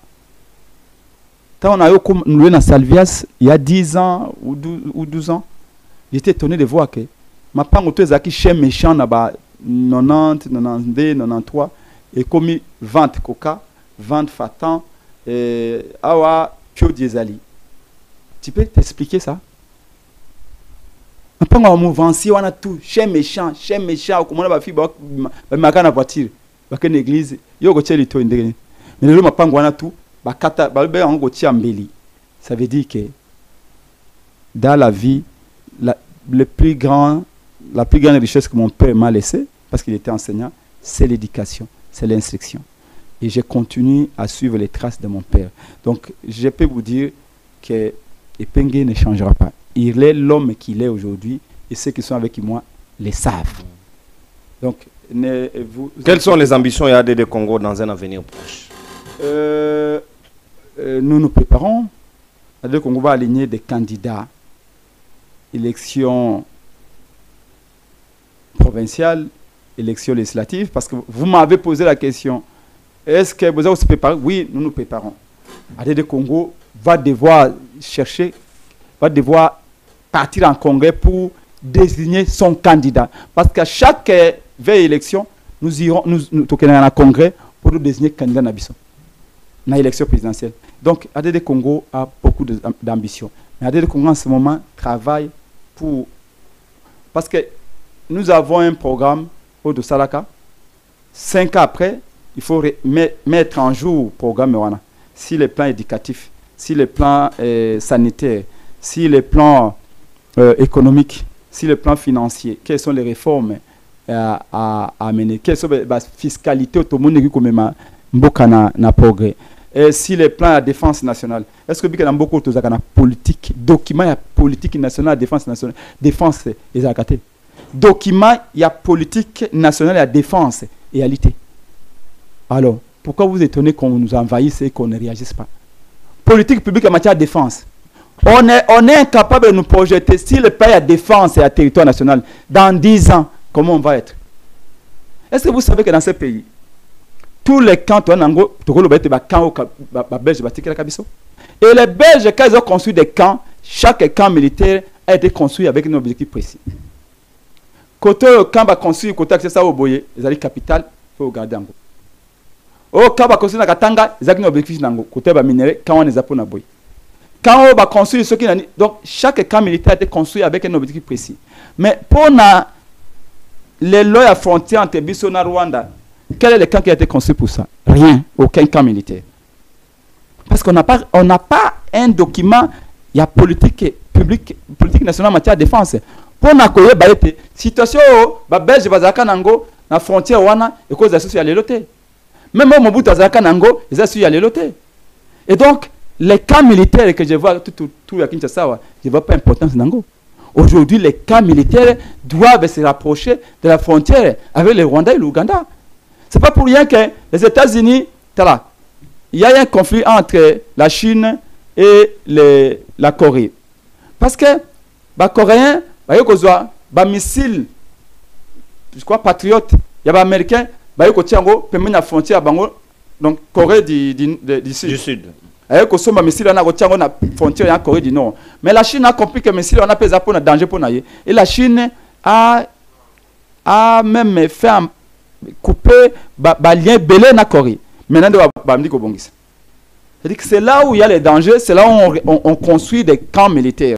quand on a loué dans Salvias, il y a 10 ans ou 12 ans, j'étais étonné de voir que ma part de qui chez méchant, 90, 92, 93, et commis 20 coca, 20 fatan, et awa pio diesali. Tu peux t'expliquer ça? Ma part en mouvement, si on a tout, chez méchant, comme on a fait, ma canne à voiture, ma canne église, yo go tcheli to indé. Mais le ma part on a tout, ba kata, ba be on go tchambeli. Ça veut dire que dans la vie, la plus grande richesse que mon père m'a laissée, parce qu'il était enseignant, c'est l'éducation, c'est l'instruction. Et je continue à suivre les traces de mon père. Donc, je peux vous dire que Epengue ne changera pas. Il est l'homme qu'il est aujourd'hui, et ceux qui sont avec moi les savent. Donc, quelles sont les ambitions et ADD Congo dans un avenir proche? Nous nous préparons. ADD Congo va aligner des candidats. Élections provinciales, élections législatives, parce que vous m'avez posé la question, est-ce que vous allez se préparer? Oui, nous nous préparons. ADD Congo va devoir partir en congrès pour désigner son candidat. Parce qu'à chaque veille élection, nous irons en congrès pour nous désigner candidat Nabiso. Dans l'élection présidentielle. Donc, ADD Congo a beaucoup d'ambition. Mais ADD Congo en ce moment travaille pour... Parce que nous avons un programme au de Salaka. 5 ans après, il faut mettre en jour le programme. Si les plans éducatifs, si les plans sanitaires, si les plans économiques, si les plans financiers, quelles sont les réformes à mener, quelles sont les fiscalités tout le monde qui na progrès. Et si les plans de défense nationale, est-ce que bien beaucoup de politique, document politique nationale, défense nationale, défense et zakaté. Document il y a politique nationale et défense et réalité. Alors, pourquoi vous étonnez qu'on nous envahisse et qu'on ne réagisse pas? Politique publique en matière de défense. On est incapable de nous projeter si le pays a défense et à territoire national. Dans 10 ans, comment on va être? Est-ce que vous savez que dans ce pays, tous les camps, et les Belges, quand ils ont construit des camps, chaque camp militaire a été construit avec un objectif précis. Côté camp va construire, côté accès ça au Boye, ils allaient capital, il faut regarder en gros. Au camp va construire na Katanga, ils ont un objectif en gros. Côté va minérer, quand on les a pour na Boye. Quand on va construire ce qui n'a... Donc, chaque camp militaire a été construit avec un objectif précis. Mais pour les lois à frontière entre Bisso et Rwanda, quel est le camp qui a été construit pour ça? Rien, aucun camp militaire. Parce qu'on n'a pas un document, il y a politique publique, politique nationale en matière de défense. Pour n'accueillir la situation, Belge va nango la frontière wana et cause associée à l'éloté. Même au Mobutu Nango, ils associés à l'éloté. Et donc, les camps militaires que je vois tout à Kinshasa, je ne vois pas d'importance nango. Aujourd'hui, les camps militaires doivent se rapprocher de la frontière avec le Rwanda et l'Ouganda. Ce n'est pas pour rien que les États-Unis, il y a un conflit entre la Chine et la Corée. Parce que les Coréens, les missiles, je crois, patriotes, il y a des Américains, ils ont la frontière, donc Corée du Sud. La frontière en Corée du Nord. Mais la Chine a compris que les missiles ont un danger pour nous. Et la Chine a même fait couper les liens belés dans la Corée. Maintenant, c'est là où il y a les dangers, c'est là où on construit des camps militaires.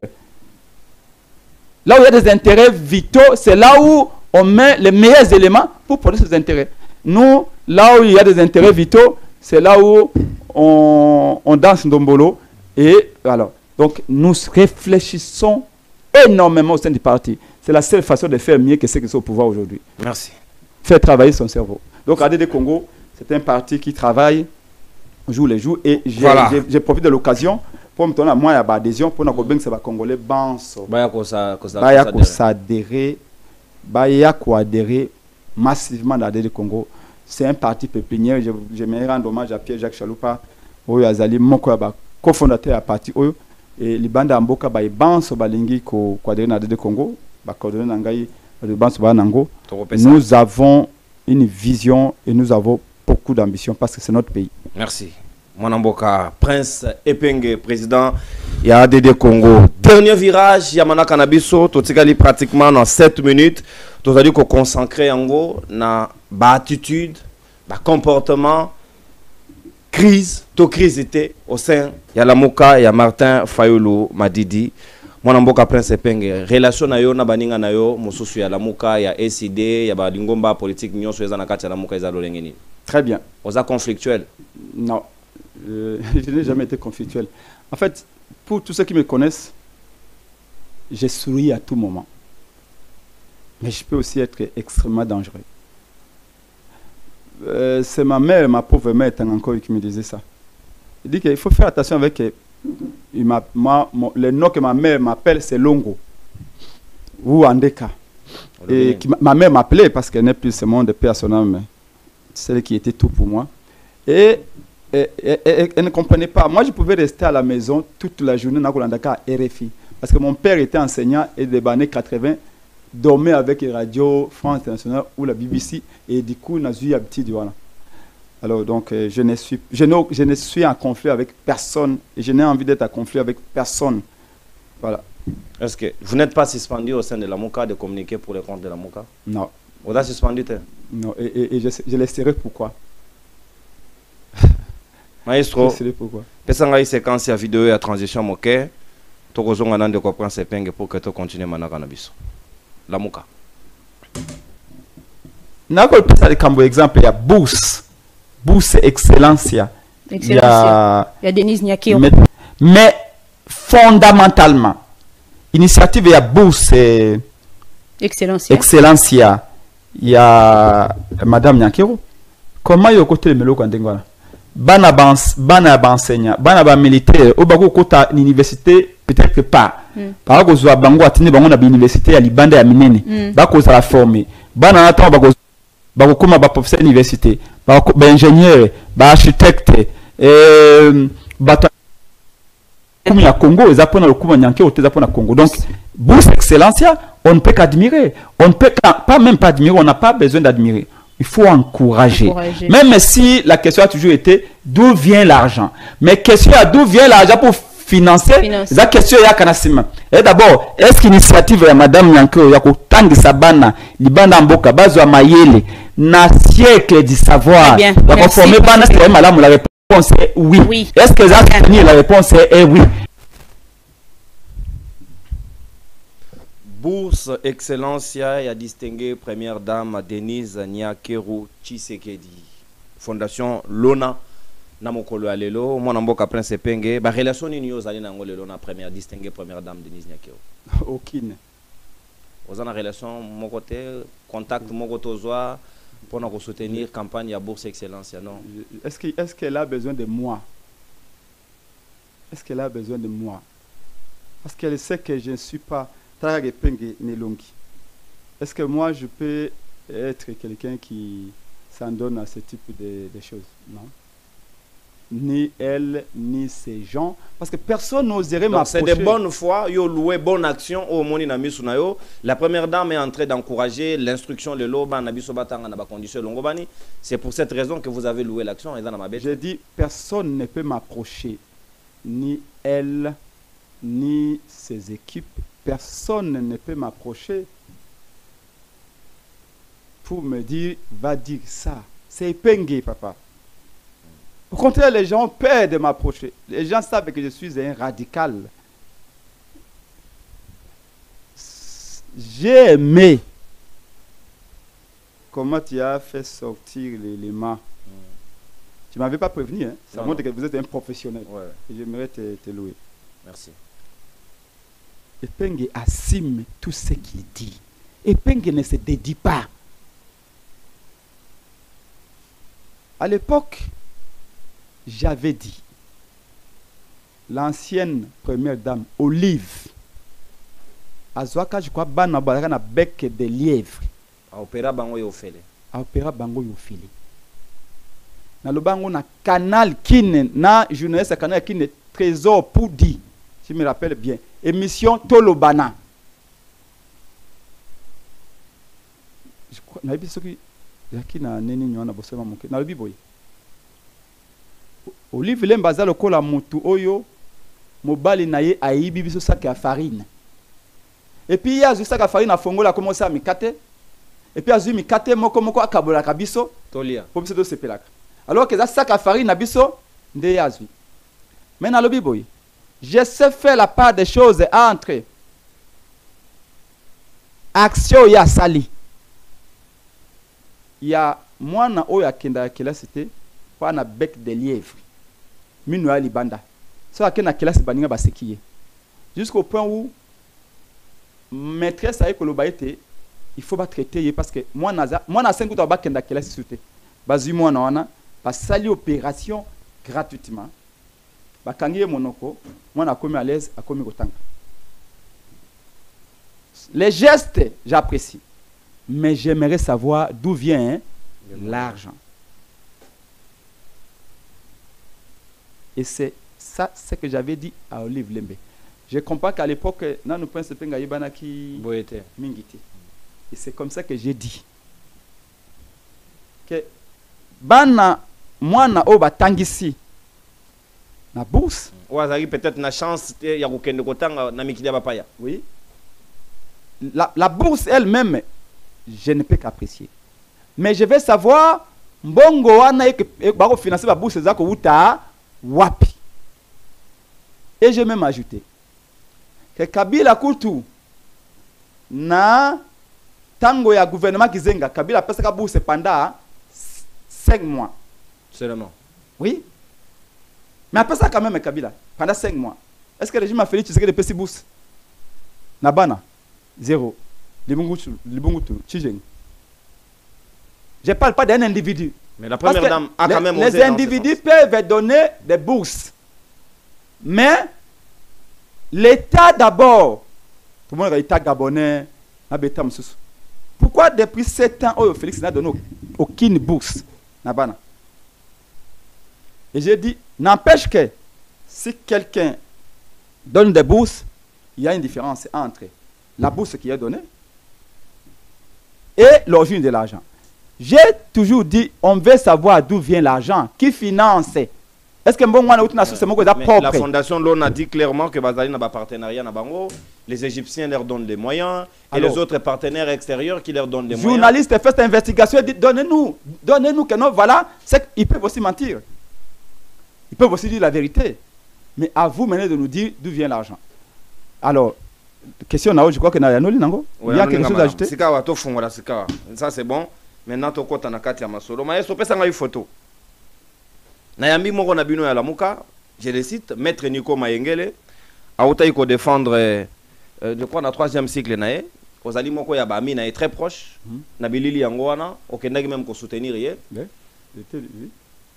Là où il y a des intérêts vitaux, c'est là où on met les meilleurs éléments pour produire ces intérêts. Nous, là où il y a des intérêts vitaux, c'est là où on danse Ndombolo. Et alors, donc nous réfléchissons énormément au sein du parti. C'est la seule façon de faire mieux que ceux qui sont au pouvoir aujourd'hui. Merci. Faire travailler son cerveau. Donc ADD Congo, c'est un parti qui travaille jour les jours. Et je profite de l'occasion pour me donner moi adhésion pour nous bien que ça congolais banso baya ko adhérer massivement dans le Congo. C'est un parti pépinière. Je me rends hommage à Pierre-Jacques Chaloupa oyo azali moko ba cofondateur ya parti oyo et libanda mboka ba banso balingi ko adhérer dans le Congo ba coordonner na ngai banso ba nango. Nous avons une vision et nous avons beaucoup d'ambition parce que c'est notre pays. Merci. Mwanamboka, Prince Epenge, président ya ADD Congo. Dernier virage, Yamana Kanabiso, totikali pratiquement dans 7 minutes. Tout à dit qu'on consacre en na ba attitude, ba comportement, crise, to crise était au sein ya la Moka ya Martin Fayulu Madidi. Mwanamboka Prince Epenge, relation na yo na baninga na yo mususu ya la Moka ya SID ya ba lingomba politique nyonso eza na kati ya la Moka eza lolengeni. Très bien. Oza conflictuel? Non. Je n'ai jamais été conflictuel. En fait, pour tous ceux qui me connaissent, j'ai souri à tout moment. Mais je peux aussi être extrêmement dangereux. C'est ma mère, ma pauvre mère, encore qui me disait ça. Il dit qu'il faut faire attention avec le nom que ma mère m'appelle, c'est Longo ou Andeka. Et ma mère m'appelait parce qu'elle n'est plus ce monde de personnel, mais celle qui était tout pour moi. Et elle ne comprenait pas. Moi, je pouvais rester à la maison toute la journée dans RFI. Parce que mon père était enseignant et des années 80, dormait avec les radios France Internationale ou la BBC. Et du coup, on a eu habitude. Voilà. Alors, donc, je ne suis en conflit avec personne. Et je n'ai envie d'être en conflit avec personne. Voilà. Est-ce que vous n'êtes pas suspendu au sein de la MOCA de communiquer pour le compte de la MOCA? Non. Vous êtes suspendu? Non. Et je laisserai pourquoi. Maestro, pesanga hii séquence ya vidéo ya transition moke tokozonga nande ko Prince Epenge pour que tu continues manaka na biso la Moka nako pesa le kambo exemple ya bourse excellencia ya Denise Nyakeo mais fondamentalement initiative ya bourse excellencia ya madame Nyakeo comment yo côté le melo kandengwana bana enseignant bana militaire au bako kota université peut-être pas par ko zo bango atini bango na université ya libanda ya minene bako za former bana ata bako kuma ba professeur université ba ingénieur ba architecte bato comme ya Congo ils apprennent le kuma nyanke au na Congo. Donc bourse excellencia on ne peut qu'admirer, on ne peut pas même pas admirer, on n'a pas besoin d'admirer. Il faut encourager. Même si la question a toujours été d'où vient l'argent. Mais question à d'où vient l'argent pour financer. La question est à et d'abord, est-ce qu'initiative de Madame Nyanko Yako Tangi Sabana, Libanda Mboka, Bazo Mayele, na siècle du savoir, la réponse est oui. Est-ce que ça a fini? La réponse est oui. Bourse Excellencia a distingué première dame Denise Nyakero Tshisekedi. Fondation Lona Namokolo Alelo, mon amboka Prince Epenge, ba relation ni yo zali nango lelo na première distinguée première dame Denise Nyakero. Aucune. Vous avez une relation mon côté, contact mon côté pour nous soutenir campagne à Bourse Excellencia, non? Est-ce qu'elle a besoin de moi? Est-ce qu'elle a besoin de moi? Parce qu'elle sait que je ne suis pas est-ce que moi je peux être quelqu'un qui s'en donne à ce type de choses? Non. Ni elle, ni ces gens. Parce que personne n'oserait m'approcher. C'est de bonne foi, yo loué bonne action au moni na misu na yo. La première dame est en train d'encourager l'instruction de l'Oba na biso batanga na ba condition longobani. C'est pour cette raison que vous avez loué l'action. J'ai dit personne ne peut m'approcher, ni elle, ni ses équipes. Personne ne peut m'approcher pour me dire, va dire ça. C'est Epenge, papa. Au contraire, les gens ont peur de m'approcher. Les gens savent que je suis un radical. J'ai aimé comment tu as fait sortir l'élément. Tu ne m'avais pas prévenu. Hein? Ça montre que vous êtes un professionnel. Ouais. Et j'aimerais te louer. Merci. Epenge assume tout ce qu'il dit. Epenge ne se dédie pas. À l'époque, j'avais dit l'ancienne première dame, Olive, Azwaka, je crois, ban na bec de lièvre. A opéra bango yo fele. A opéra bango yo fele. Na lobango na canal kine, na journaliste canal kine, Trésor Poudi, je me rappelle bien. Émission Tolobana. Je crois, na biso ki yaki na neni nyona bosema moke. Na lobi boy. Olive Lembaza lokola mutu oyo mobali na ye ayibi biso sac ya farine. Et puis il y a juste ça farine a fongola commencé à mikate. Et puis azu mikate moko akabola kabiso tolia. Pour biso do sepelaka. Alors que ça sac à farine na biso nde yazui. Mais na lobi boy. Je sais faire la part des choses entre action ya sali. Il y a moi na oya kenda ya classe te pa na bec de lièvre. Minu ya libanda. So akena classe baninga basekiye. Jusqu'au point où maîtresse ayi koloba ete il faut pas traiter parce que moi na 5 ans ba kenda classe sute. Bazu moi na wana basali opération gratuitement. Bakangiye monoko, moi na komi à l'aise, a komi kotanga. Les gestes, j'apprécie. Mais j'aimerais savoir d'où vient l'argent. Et c'est ça, ce que j'avais dit à Olive Lembe. Je comprends qu'à l'époque, nous pensons que Yibana qui mingiti. Et c'est comme ça que j'ai dit. Que bana moi na oba tangisi na bourse. Ouazari peut-être na chance ya kokende kotanga na mikili bapaya. Oui. La bourse elle-même, je ne peux qu'apprécier. Mais je vais savoir mbongo wana bako financer la bourse zako uta wapi. Et je vais même ajouter que Kabila Kutu na tango ya gouvernement Kizenga, Kabila pesa ka bourse pendant 5 mois. Seulement. Oui. Mais après ça quand même Kabila pendant 5 mois. Est-ce que le régime a fait de pesi bourse? Nabana zéro. Je ne parle pas d'un individu. Mais la première dame a quand même les individus peuvent donner des bourses. Mais l'État d'abord, tout le monde a l'État gabonais, pourquoi depuis 7 ans, Félix n'a donné aucune bourse? Et j'ai dit, n'empêche que si quelqu'un donne des bourses, il y a une différence entre la bourse qui est donnée et l'origine de l'argent. J'ai toujours dit, on veut savoir d'où vient l'argent, qui finance. Est-ce que la fondation l'on a dit clairement que Bazali n'a pas partenariat na bango, les Égyptiens leur donnent les moyens et les autres partenaires extérieurs qui leur donnent les moyens. Journalistes fait cette investigation et dit donnez-nous que non, voilà, ils peuvent aussi mentir. Ils peuvent aussi dire la vérité. Mais à vous maintenant de nous dire d'où vient l'argent. Alors, question je crois que il y a quelque chose à ajouter. Ça c'est bon. Maintenant tu as na kati ya masolo. Mais est-ce que une photo? Nayambi moko na bino ya lamuka, je le cite, Maître Nico Mayengele, a outa ko défendre je crois na 3e cycle nae, ozali moko ya bami na est très proche, na bilili yango wana, okendaki même ko soutenir ye.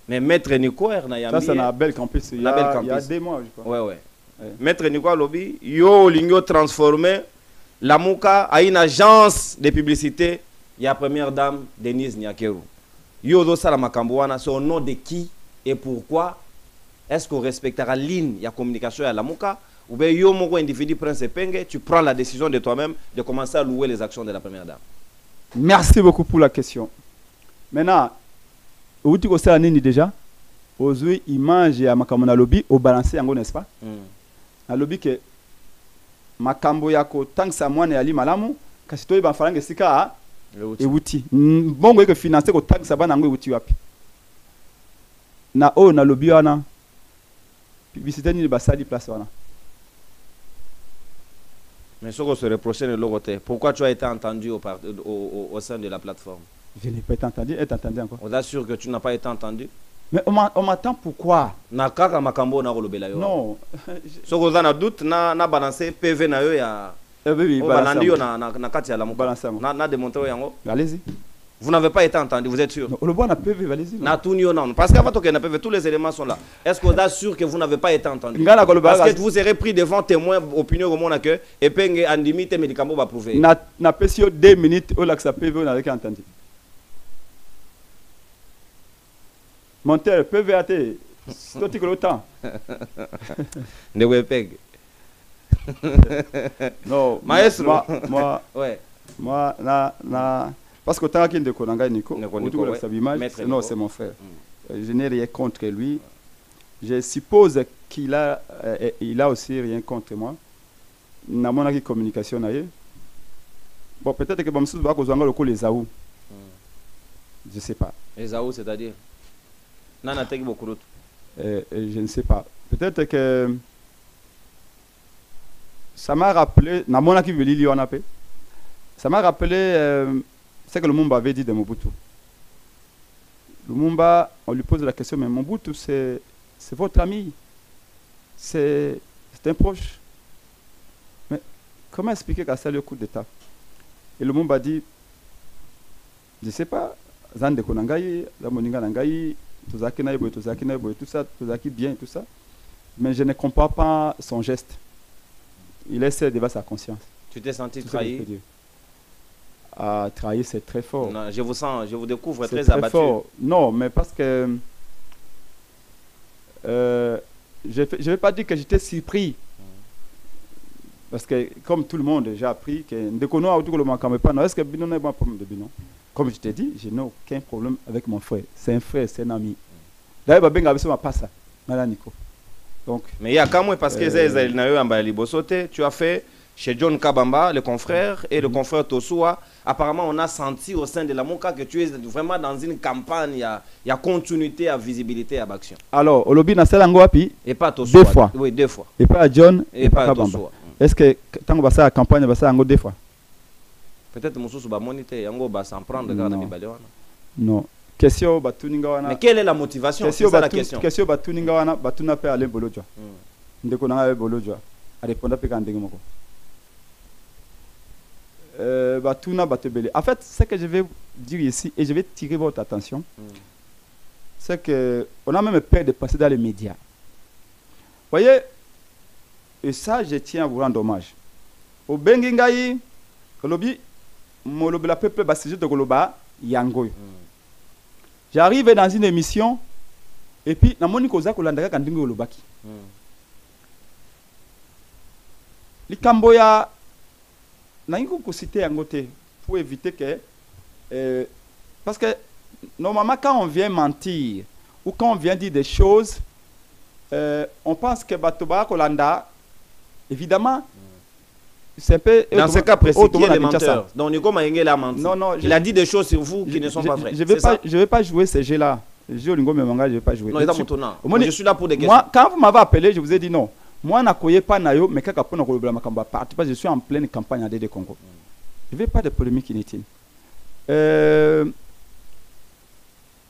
Mais Maître Nico Nayambi. Ça c'est na belle campus, il y a 2 mois je crois. Ouais. Maître Nico Lobi, yo lingo transformé lamuka à une agence de publicité, il y a première dame Denise Nyakeru. Yo do sala makambo wana, c'est au nom de qui et pourquoi? Est-ce qu'on respectera la ligne de communication à lamuka ou bien yo moko individu prince penge, tu prends la décision de toi-même de commencer à louer les actions de la première dame? Merci beaucoup pour la question. Maintenant, où tu sais nini déjà? Aujourd'hui, image à makambo na lobby au balancer yango, n'est-ce pas? Na lobby que makambo yako tant ça mwana ya li malamu kasi to ba faranga sika e wuti bongo que financer ko tant ça bana ngo wuti wapi na na lobby wana publicité ni basali place wana. Mais ce qu'on se reprochait de l'autre, pourquoi tu as été entendu au sein de la plateforme? Je n'ai pas été entendu, encore. On assure que tu n'as pas été entendu? Mais on m'attend pourquoi? Nakaka makambo na kolobela yo. Non. Ce qu'on a doute na balancer PV na yo ya. Oui, balandi yo na kati ya la mo. Balancer. Na démontrer yango. Allez-y. Vous n'avez pas été entendu, vous êtes sûr? Le bon a PV, allez-y. Parce qu'avant que tous les éléments sont là. Est-ce qu'on est sûr que vous n'avez pas été entendu? Parce que vous serez pris devant témoin, opinion au monde que et puis en limite médicaments va prouver. Na pesio 2 minutes au lac sa PV on avait entendu. Monteur PVAT, c'est tout le temps. Ne wepeg. Non, maestro. Moi, parce que tant qu'il ne connaît pas Nico, non, c'est mon frère. Je n'ai rien contre lui. Je suppose qu'il a, il a aussi rien contre moi. N'a mon acquis communication naïe. Bon, peut-être que Bamsou va causer le coup les Aou. Je sais pas. Les Aou, c'est-à-dire? Non, on a beaucoup d'autres. Je ne sais pas. Peut-être que ça m'a rappelé, n'a mon acquis Vili Lionapé. Ça m'a rappelé ce que le Lumumba avait dit de Mobutu. Lumumba, on lui pose la question, mais Mobutu, c'est votre ami, c'est un proche. Mais comment expliquer qu'à ça le coup d'État? Et Lumumba dit, je ne sais pas, Zande Konangaï, la Moninga Nangaï, Tozaki Naïbo, Tozaki Naïbo, tout ça, Tozaki bien, tout ça. Mais je ne comprends pas son geste. Il essaie de voir sa conscience. Tu t'es senti trahi? Ah, trahir, c'est très fort. Non, je vous sens, je vous découvre très abattu. Fort. Non, mais parce que je ne vais pas dire que j'étais surpris. Parce que comme tout le monde, j'ai appris que est-ce que Binon n'est pas un problème de Binon? Comme je t'ai dit, je n'ai aucun problème avec mon frère. C'est un frère, c'est un ami. D'ailleurs, donc, mais il y a quand même parce que tu as fait chez John Kabamba, le confrère, et le confrère Tosua. Apparemment, on a senti au sein de la Moka que tu es vraiment dans une campagne, il y a continuité, à visibilité, à action. Alors, au lobby Nassel et pas Tosua. 2 fois. Oui, 2 fois. Et pas John et pas Tosua. Est-ce que tant qu'on va faire la campagne, on va faire 2 fois? Peut-être que Moussou va moniter, on va s'en prendre. Non. Question Batuningawana. Mais quelle est la motivation? C'est ça la question. Question Batuningawana, Batuna peut aller Bolodja. Ndeko na Bolodja. A répondre à Pékandengmoko. Batuna Batebele. En fait, ce que je vais dire ici, et je vais tirer votre attention, c'est qu'on a même peur de passer dans les médias. Vous voyez, et ça, je tiens à vous rendre hommage. Au Bengingaï, au lobby, mon lobby la peuple basé de Goloba, Yangoy. J'arrive dans une émission, et puis, na moni koza kolandaka kandingo lobaki. Li Kamboya, na ingo ko citer yangote pour éviter que, parce que normalement quand on vient mentir ou quand on vient dire des choses, on pense que Batoba Kolanda, évidemment, c'est un peu. Dans ce cas précis, qui est le menteur? Donc Nico Maïngé l'a menti. Non, il a dit des choses sur vous qui ne sont pas vraies. Je ne vais pas jouer ces jeux-là. Les jeux Lingo Memanga, je ne vais pas jouer. Non, je suis là pour des questions. Moi, quand vous m'avez appelé, je vous ai dit non. Moi, je ne connais pas Nayo, mais quand je suis en pleine campagne à DD Congo. Je ne vais pas de polémique inutile.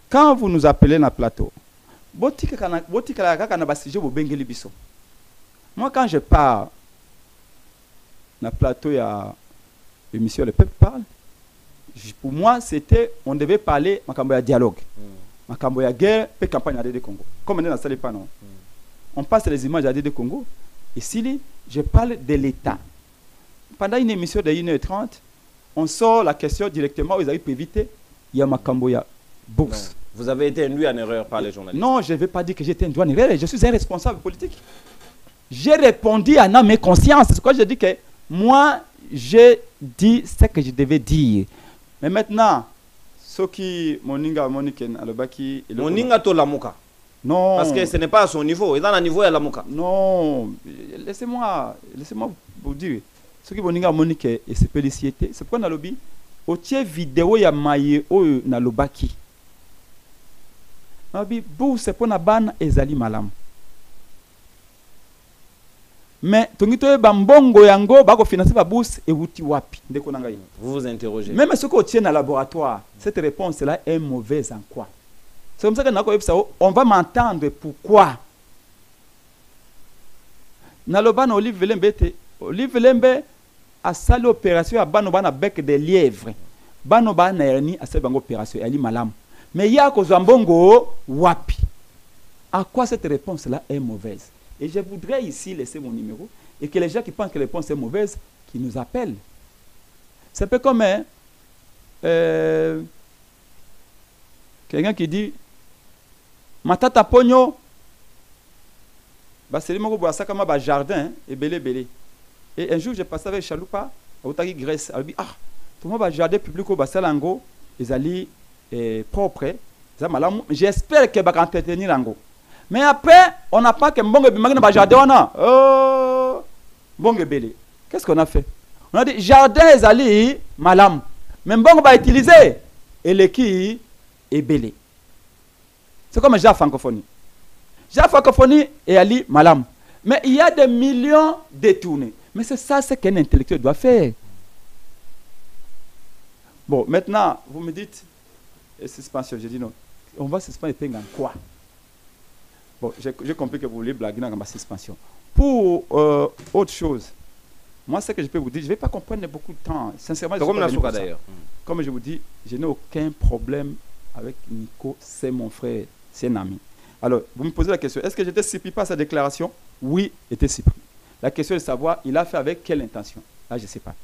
Quand vous nous appelez dans le plateau, moi, quand je pars dans le plateau, il y a l'émission Le Peuple parle. Pour moi, c'était, on devait parler de dialogue. De guerre, et campagne à DD Congo. Comme on est dans le pas, non. On passe les images à DD Congo. Et si je parle de l'État. Pendant une émission de 1h30, on sort la question directement, vous avez pu éviter, il y a Makamboya bourse. Vous avez été induit en erreur par les journalistes. Non, je ne vais pas dire que j'étais induit en erreur, je suis un responsable politique. J'ai répondu à mes consciences. C'est quoi je dis que moi, j'ai dit ce que je devais dire. Mais maintenant, ce qui Moninga Moniken Alobaki. Moninga to Lamuka. Non. Parce que ce n'est pas à son niveau. Il est dans le niveau de Lamuka. Non. Laissez-moi vous dire. Ce qui Moninga Monique et ses félicités, c'est pourquoi dans le lobby, au tiers vidéo, il y a maillé au Nalobaki. Dans le lobby, c'est pour la ban et Zali Malam. Mais tongito bambongo yango bako financer ba bourse et wuti wapi ndeko nanga yi. Vous vous interrogez. Même ce qu'on tient dans le laboratoire, cette réponse là est mauvaise en quoi? C'est comme ça que on va m'entendre pourquoi. Naloban Olive Lembe a salé l'opération à Banobana bec des lièvres. bano bana erni asali bango opération ali malamu. Mais ya kozwa mbongo wapi? À quoi cette réponse-là est mauvaise? Et je voudrais ici laisser mon numéro et que les gens qui pensent que la réponse est mauvaise, qui nous appellent. C'est un peu comme quelqu'un qui dit Matata Pogno, c'est le mot que jardin et belé. Et un jour, j'ai passé avec Chaloupa, à Otaki Grèce. Elle dit ah, pour moi, jardin public au Bassalango, ils allaient propre. J'espère que va entretenir l'ango. Mais après, on n'a pas que mbonge bimagine ba jardin on a. Mbonge belé. Qu'est-ce qu'on a fait? On a dit jardin est allé malam. Mais mbonge va utiliser et le qui est belé. C'est comme la francophonie. La francophonie est allé malam. Mais il y a des millions détournés. Mais c'est ça ce qu'un intellectuel doit faire. Bon, maintenant, vous me dites, suspension, je dis non. On va suspendre les en quoi? Bon, j'ai compris que vous voulez blaguer dans ma suspension. Pour autre chose, moi, ce que je peux vous dire, je ne vais pas comprendre beaucoup de temps. Sincèrement, comme je vous dis, je n'ai aucun problème avec Nico, c'est mon frère, c'est un ami. Alors, vous me posez la question, est-ce que j'étais surpris par sa déclaration? Oui, j'étais surpris. La question est de savoir, il a fait avec quelle intention? Là, je ne sais pas.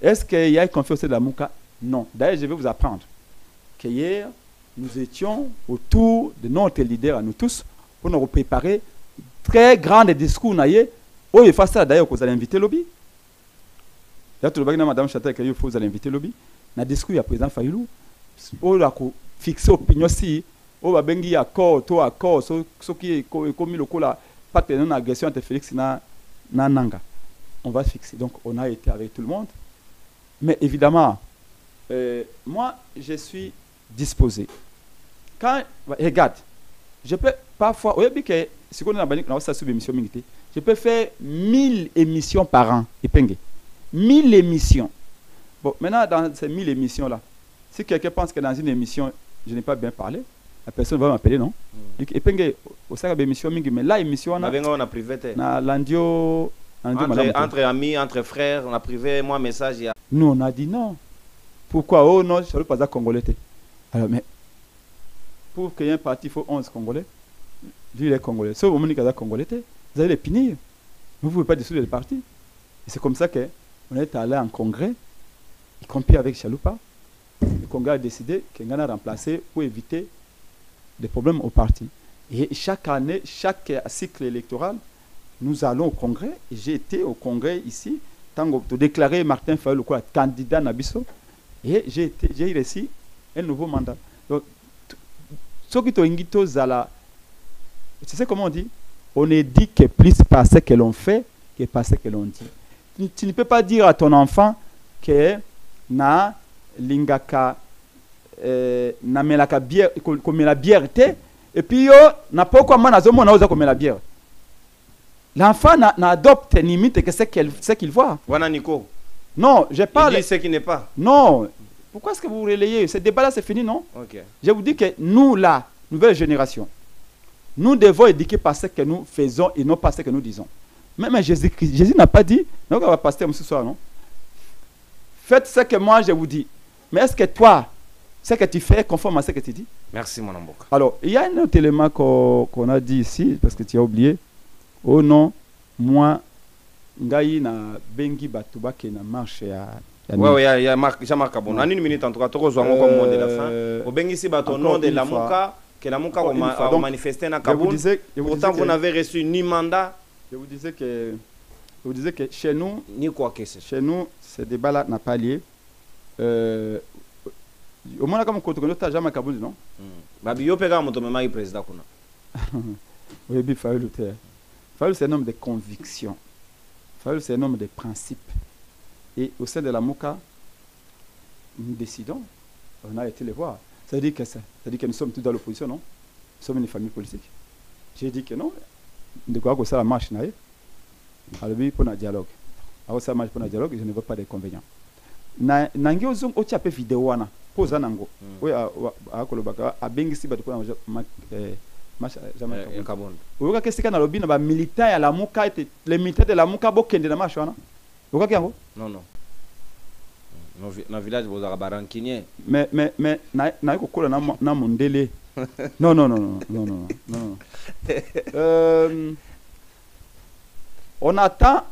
Est-ce qu'il y a une confiance de la Mouka? Non. D'ailleurs, je vais vous apprendre qu'hier, nous étions autour de notre leader à nous tous pour nous préparer très grand discours. Oh, il faut ça d'ailleurs que vous allez inviter lobby. D'ailleurs, Madame Chata, qu'il faut vous allez inviter lobby. Dans le discours, il y a président Fayulu. Oh, là, fixer opinion si. Oh, bah, bengi accord, to accord, ce qui est commis le coup là, pas de non-agression entre Félix et Nanga. On va fixer. Donc, on a été avec tout le monde. Mais évidemment, moi, je suis disposé. Quand, regarde, je peux parfois, je peux faire 1000 émissions par an. 1000 émissions. Bon, maintenant, dans ces 1000 émissions-là, si quelqu'un pense que dans une émission, je n'ai pas bien parlé, la personne va m'appeler, non? Mais là, émission, on a privé. Entre amis, entre frères, on a privé, moi, message. Nous, on a dit non. Pourquoi? Oh non, je ne veux pas Congolais. Alors, mais pour qu'il y ait un parti, il faut 11 Congolais. Lui, il est Congolais. Sauf au moment où il est Congolais, vous allez les punir. Vous ne pouvez pas dissoudre le parti. Et c'est comme ça qu'on est allé en congrès, y compris avec Chaloupa. Le congrès a décidé qu'il y en a remplacé pour éviter des problèmes au parti. Et chaque année, chaque cycle électoral, nous allons au congrès. Et j'ai été au congrès ici, tant que déclaré Martin Fayulu comme candidat Nabiso. Et j'ai réussi un nouveau mandat. Donc, ce qui tu sais comment on dit? On est dit que plus par ce que l'on fait que par ce que l'on dit. Tu ne peux pas dire à ton enfant que na lingaka na melaka bière comme la bière té et puis yo na pourquoi moi nazomo na oza comme la bière. L'enfant n'adopte limite que ce qu'il voit. Wana Nico. Non, je parle. Il dit ce qui n'est pas. Non. Pourquoi est-ce que vous relayez? Ce débat-là, c'est fini, non? Okay. Je vous dis que nous, la nouvelle génération, nous devons éduquer par ce que nous faisons et non par ce que nous disons. Même Jésus n'a pas dit, non, on va passer ce soir, non? Faites ce que moi je vous dis. Mais est-ce que toi, ce que tu fais est conforme à ce que tu dis? Merci, mon amboka. Alors, il y a un autre élément qu'on a dit ici, parce que tu as oublié. Oh non, moi, ngai na bengi batuba ke na marche ya. Ouais, il y a Jean-Marc Abon. En une minute, en tout cas, tu reçois mon mot de la fin. Au bengi si bato nom de la Mouka, que la Mouka a manifesté dans Kaboul. Pourtant, vous n'avez reçu ni mandat. Je vous disais que chez nous, ni quoi que c'est. Chez nous, ce débat-là n'a pas lieu. Au moins, comme on connaît Jean-Marc Kaboul, non? Babi, yo pega mon tomema président kuna. Oui, Fayulu, c'est un homme de conviction. Fayulu, c'est un homme de principe. Et au sein de la Mouka, nous décidons, on a été les voir. Ça veut dire que nous sommes tous dans l'opposition, non? Nous sommes une famille politique. J'ai dit que non. De quoi que ça la marche, naïe. Alors, pour un dialogue. Alors, ça marche pour un dialogue, je ne veux pas d'inconvénients. Nangi ozong ocha pe vidéo wana. Pose nango. Oui, à Kolobaka, à Bengisi, bah, pour Oyoka kesika na lobi na ba militant ya la Mouka les militaires de la Mouka bokende na marche wana. Oyoka yango? Non. Dans le village, vous avez baranquinier. Mais, na kokola na mondele. Non. On attend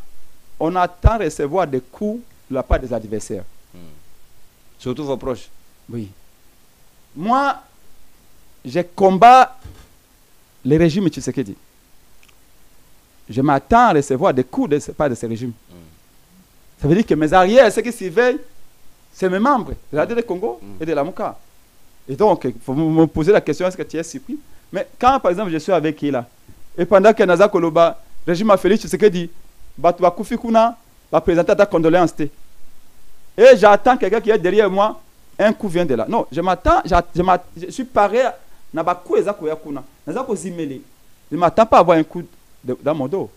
recevoir des coups de la part des adversaires. Surtout vos proches. Oui. Moi, je combats le régime Tshisekedi. Je m'attends à recevoir des coups de la part de ce régime. Ça veut dire que mes arrières, ceux qui surveillent, c'est mes membres, de la du Congo et de la Mouka. Et donc, il faut me poser la question, est-ce que tu es surpris? Mais quand, par exemple, je suis avec qui là, et pendant que Naza Koloba, le régime a fait ce qu'il dit, Batouba Koufikuna va présenter ta condoléance. Et j'attends quelqu'un qui est derrière moi, un coup vient de là. Non, je suis paré, je ne m'attends pas à avoir un coup dans mon dos.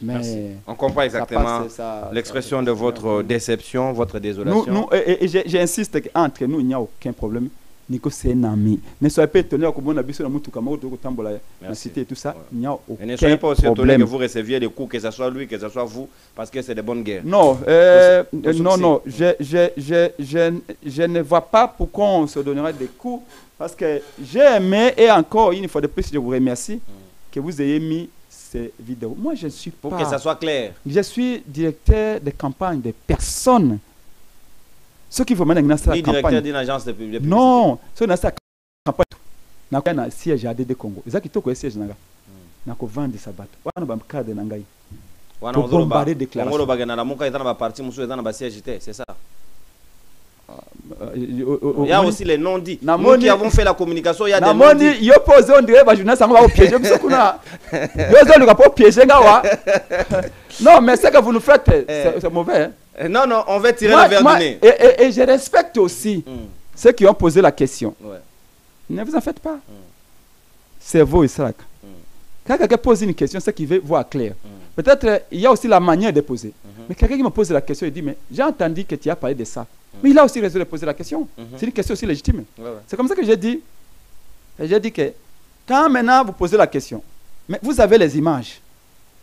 Mais on comprend exactement l'expression de votre déception, votre désolation. Et j'insiste qu'entre nous, il n'y a aucun problème. Nico, c'est un ami. Ne soyez pas étonné comme la cité et tout ça. Il n'y a aucun problème. Et ne soyez pas aussi étonné que vous receviez des coups, que ce soit lui, que ce soit vous, parce que c'est de bonnes guerres. Non, non. Je ne vois pas pourquoi on se donnerait des coups. Parce que j'ai aimé, et encore une fois de plus, je vous remercie, que vous ayez mis ces vidéos. Moi, je suis pas... Pour que ça soit clair. Je suis directeur de campagne de personnes. Ceux qui vont mener la campagne... directeur d'une agence de publicité. Non, ceux qui vont mener la campagne... Nous avons un siège à ADD Congo. Ils ont quitté le siège. Nous avons vendu sa bateau. Nous avons un cadre de Nangaï. Pour bombarder des déclarations. C'est ça. Il y a aussi les non-dits. Nous qui avons fait la communication, il y a des non-dits. Il y a posé, on dirait, je ne sais pas piéger. Non, mais ce que vous nous faites, c'est mauvais. Non, on va tirer le verre du nez. Et je respecte aussi ceux qui ont posé la question. Ne vous en faites pas. C'est vous, Israël. Quand quelqu'un pose une question, c'est qu'il veut voir clair. Peut-être il y a aussi la manière de poser. Mais quelqu'un qui me pose la question, il dit, mais j'ai entendu que tu as parlé de ça. Mais il a aussi raison de poser la question. C'est une question aussi légitime. C'est comme ça que j'ai dit. J'ai dit que quand maintenant vous posez la question, mais vous avez les images.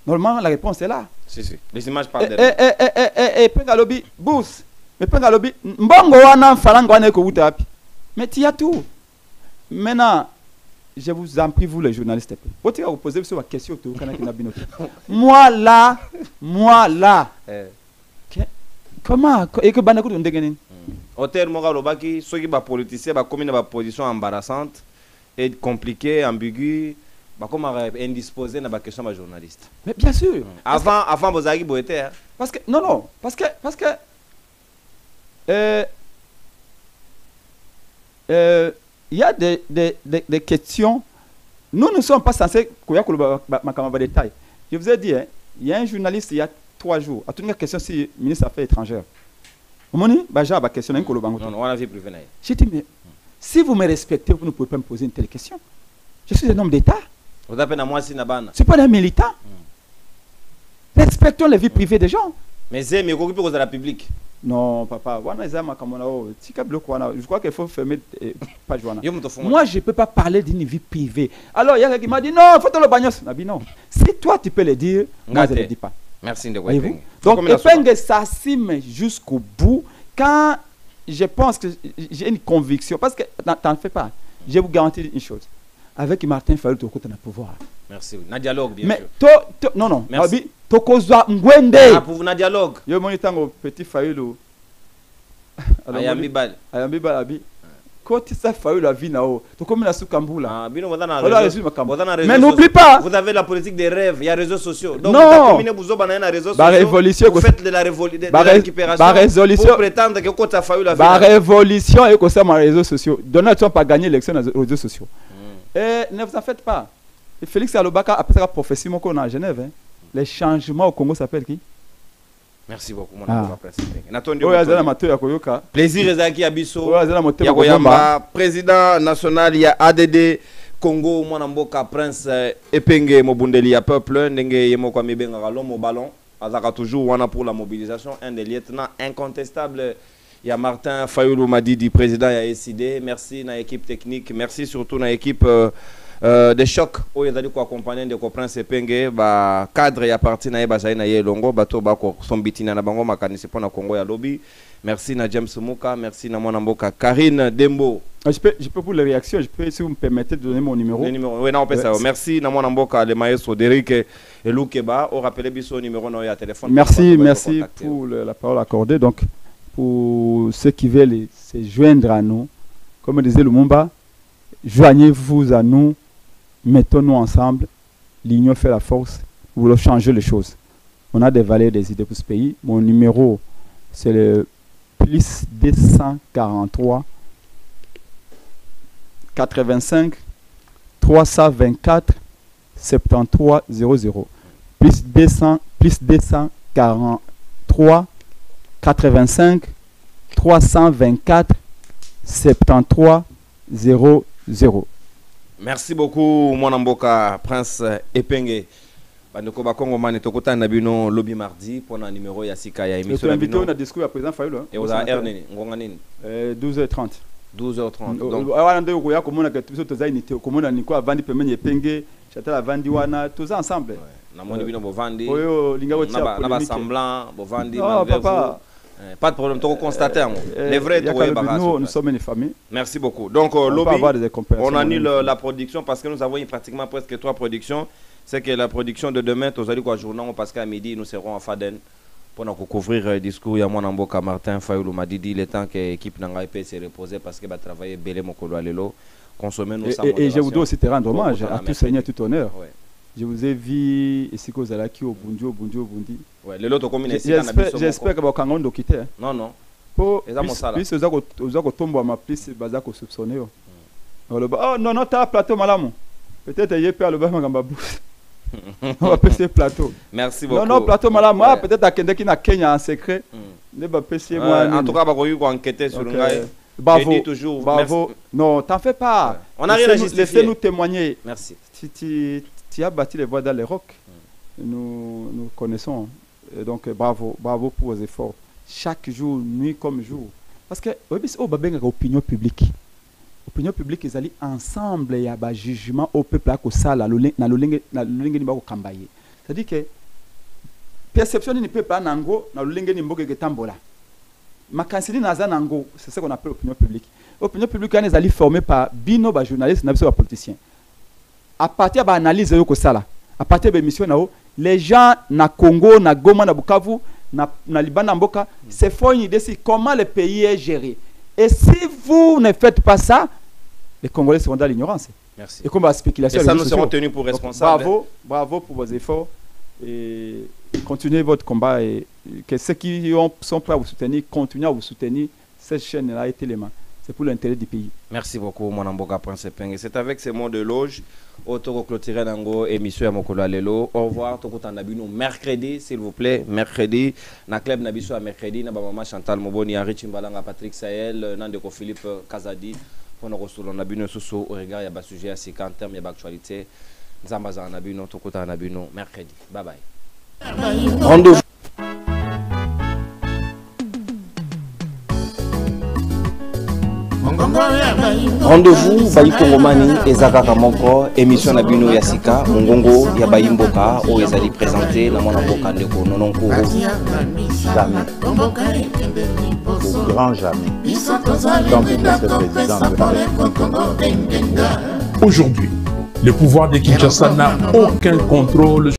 Normalement, la réponse est là. Si. Les images parlent de Pengalobi, Bous. Mais Pengalobi, Mbongo wana Falango wana eko utapi. Mais tu as tout. Maintenant, je vous en prie, vous les journalistes, vous posez la question. Moi là, comment et que banakou ndengeni hôtel Mogalobaki, ceux qui ba politiciens ba commis dans position embarrassante et compliquée, ambiguë, ba comme indisposé dans ba question ba journaliste. Mais bien sûr. Avant vos agues boété. Parce que non, parce que il y a des questions. Nous ne sommes pas censés ma détail. Je vous ai dit, il y a un journaliste il y a 3 jours. À toute une question si le ministre des Affaires étrangères. On a question. Non, on a vu plus venir. J'ai dit, mais si vous me respectez, vous ne pouvez pas me poser une telle question. Je suis un homme d'État. Vous appelez à moi si Nabana. Je ne suis pas un militant. Respectons les vies privées des gens. Mais c'est mieux qu'on peut la public. Non, papa. Je crois qu'il faut fermer page. Moi, je ne peux pas parler d'une vie privée. Alors, il y a quelqu'un qui m'a dit non, il faut te le bagnos. Non. Si toi, tu peux le dire, moi, je ne le dis pas. Merci de voyez-vous. Donc, Epeng s'assume jusqu'au bout. Quand je pense que j'ai une conviction, parce que t'en fais pas, je vous garantis une chose. Avec Martin Fayulu, tu as le pouvoir. Merci. Na dialogue, bien mais sûr. Non. Merci. Tokozwa Ngwende. Pour na dialogue. Yo moni tango petit Fayulu. Ayambi bal. Abi. Quand ça Fayulu la vie nao. To comme na Sukambula. Mais n'oublie pas. Vous avez la politique des rêves, il y a les réseaux sociaux. Donc non. Vous faites de la récupération pour prétendre que quand ça Fayulu la vie. La révolution est comme ça sur les réseaux sociaux. Donald Trump a gagné l'élection dans les réseaux sociaux. Et ne vous en faites pas. Et Félix Alobaka, après sa prophétie, qu'on a à Genève, les changements au Congo s'appellent qui? Merci beaucoup, mon plaisir, Ezaki Abisso, Yakoyamba, président national, il y a ADD Congo, Mwanamboka, Prince Epenge, Mobundeli, à peuple, Nenge Yemoko Mibenga, l'homme au ballon, Azaka toujours, Wana pour la mobilisation, un des lieutenants incontestables. Il y a Martin Fayulu Madidi, président, il y a SID. Merci à l'équipe technique, merci surtout à l'équipe des chocs où ils allaient accompagner de Prince Epenge ba cadre ya parti na bazai na yelongo bato ba ko sombitina na bango makanisi pona Congo ya lobby. Merci na James Muka, merci na mwana mboka Karine Dembo. Je peux pour les réactions, je peux, si vous me permettez de donner mon numéro. Le numéro, oui, non, on peut ça. Merci na mwana mboka le maestro Derrick et Loukeba. On rappelle biso numéro na ya téléphone. Merci pour la parole accordée. Donc pour ceux qui veulent se joindre à nous, comme disait Lumumba, joignez-vous à nous. Mettons-nous ensemble, l'union fait la force, nous voulons changer les choses. On a des valeurs, des idées pour ce pays. Mon numéro, c'est le plus 243 85 324 73 00. Plus 243 85 324 73 00. Merci beaucoup, mon amboka Prince Epenge. Bandeko Bakongo mani tokota na bino lobby mardi pour un numéro ya sika ya émission. Tu invité on a discours à président Fayulu. Et vous avez nini ngonga nini 12h30. 12h30. Donc wana ndio ko ya komona que tout ça unité komona ni ko avandi pemeni Epenge, chata la vandi wana tous ensemble. Na moni bino bovandi. Oyo linga woti na ba semblant bovandi papa. Pas de problème, tu constater. Les vrais, nous sommes une famille. Merci beaucoup. Donc, lobby, on annule la production parce que nous avons pratiquement presque 3 productions. C'est que la production de demain, tu as dit quoi, journal, parce qu'à midi, nous serons à Faden pour nous couvrir le discours. Il y a mon amboka Martin Fayulu m'a dit il est temps que l'équipe n'aille pas se reposer parce qu'elle va travailler belé mon colo à l'élo. Consommer nos et je vous dois aussi te rendre hommage à tout seigneur, tout honneur. Je vous ai vu ici qu'aux Alaki au Bundi. Ouais, les autres communes ici. J'espère que vous avez un quitter. Non, non. Plus vous avez tombé ma plus bazar que soupçonné. Oh non, non, tu as un plateau malamou. Peut-être qu'il y a pas le bas magambabou. On va passer plateau. Merci beaucoup. Non, non, plateau malamou. Peut-être à Kenya qui n'a Kenya en secret. Ne va pas passer moi. En tout cas, on va enquêter sur le gars. Bravo. Bravo. Non, t'en fais pas. On a rien à justifier. Laissez-nous témoigner. Merci. Tu as bâti les voies dans les rocs. Nous connaissons. Et donc, bravo pour vos efforts. Chaque jour, nuit comme jour. Parce que, opinion publique. Opinion publique, ils allaient ensemble, il y a un jugement au peuple à Kosala, c'est-à-dire que perception du peuple à Nango, dans le lingue nimboke Tambola. Ma canceli naza Nango, c'est ce qu'on appelle opinion publique. Opinion publique, ils allaient formés par bino, journalistes, politiciens. À partir de l'analyse de Kosala, à partir de l'émission, les gens na Congo, na Goma, na Bukavu, na Liban, na Mboka, se font une idée de comment le pays est géré. Et si vous ne faites pas ça, les Congolais seront dans l'ignorance. Merci. Et comme la spéculation. Et ça, nous serons tenus pour responsables. Bravo pour vos efforts. Et continuez votre combat. Et que ceux qui sont prêts à vous soutenir, continuez à vous soutenir. Cette chaîne-là est l'élément. C'est pour l'intérêt du pays. Merci beaucoup, mon amboka Prince Epenge. C'est avec ces mots de loge. Autour clôturer Nango, émission à Mokolo Alelo. Au revoir, Tokotan Nabino, mercredi, s'il vous plaît. Mercredi, na club Nabiso à mercredi. Na maman Chantal Moboni, Henri Mbalanga, Patrick Sahel, Nandeko Philippe Kazadi. Pour nous retrouver Nabino Soso, au regard, il y a un sujet à 50 termes, il y a une actualité. Zambaza Nabino, Tokotan Nabino, mercredi. Bye bye. Rendez-vous. Rendez-vous Bayi Kongomani ezaka moko émission na bino ya sika mongongo ya Bayi Mboka o ezali présenté na mwana mboka ndeko nononkuru jamais au grand jamais comme le président de la République. Aujourd'hui, le pouvoir de Kinshasa n'a aucun contrôle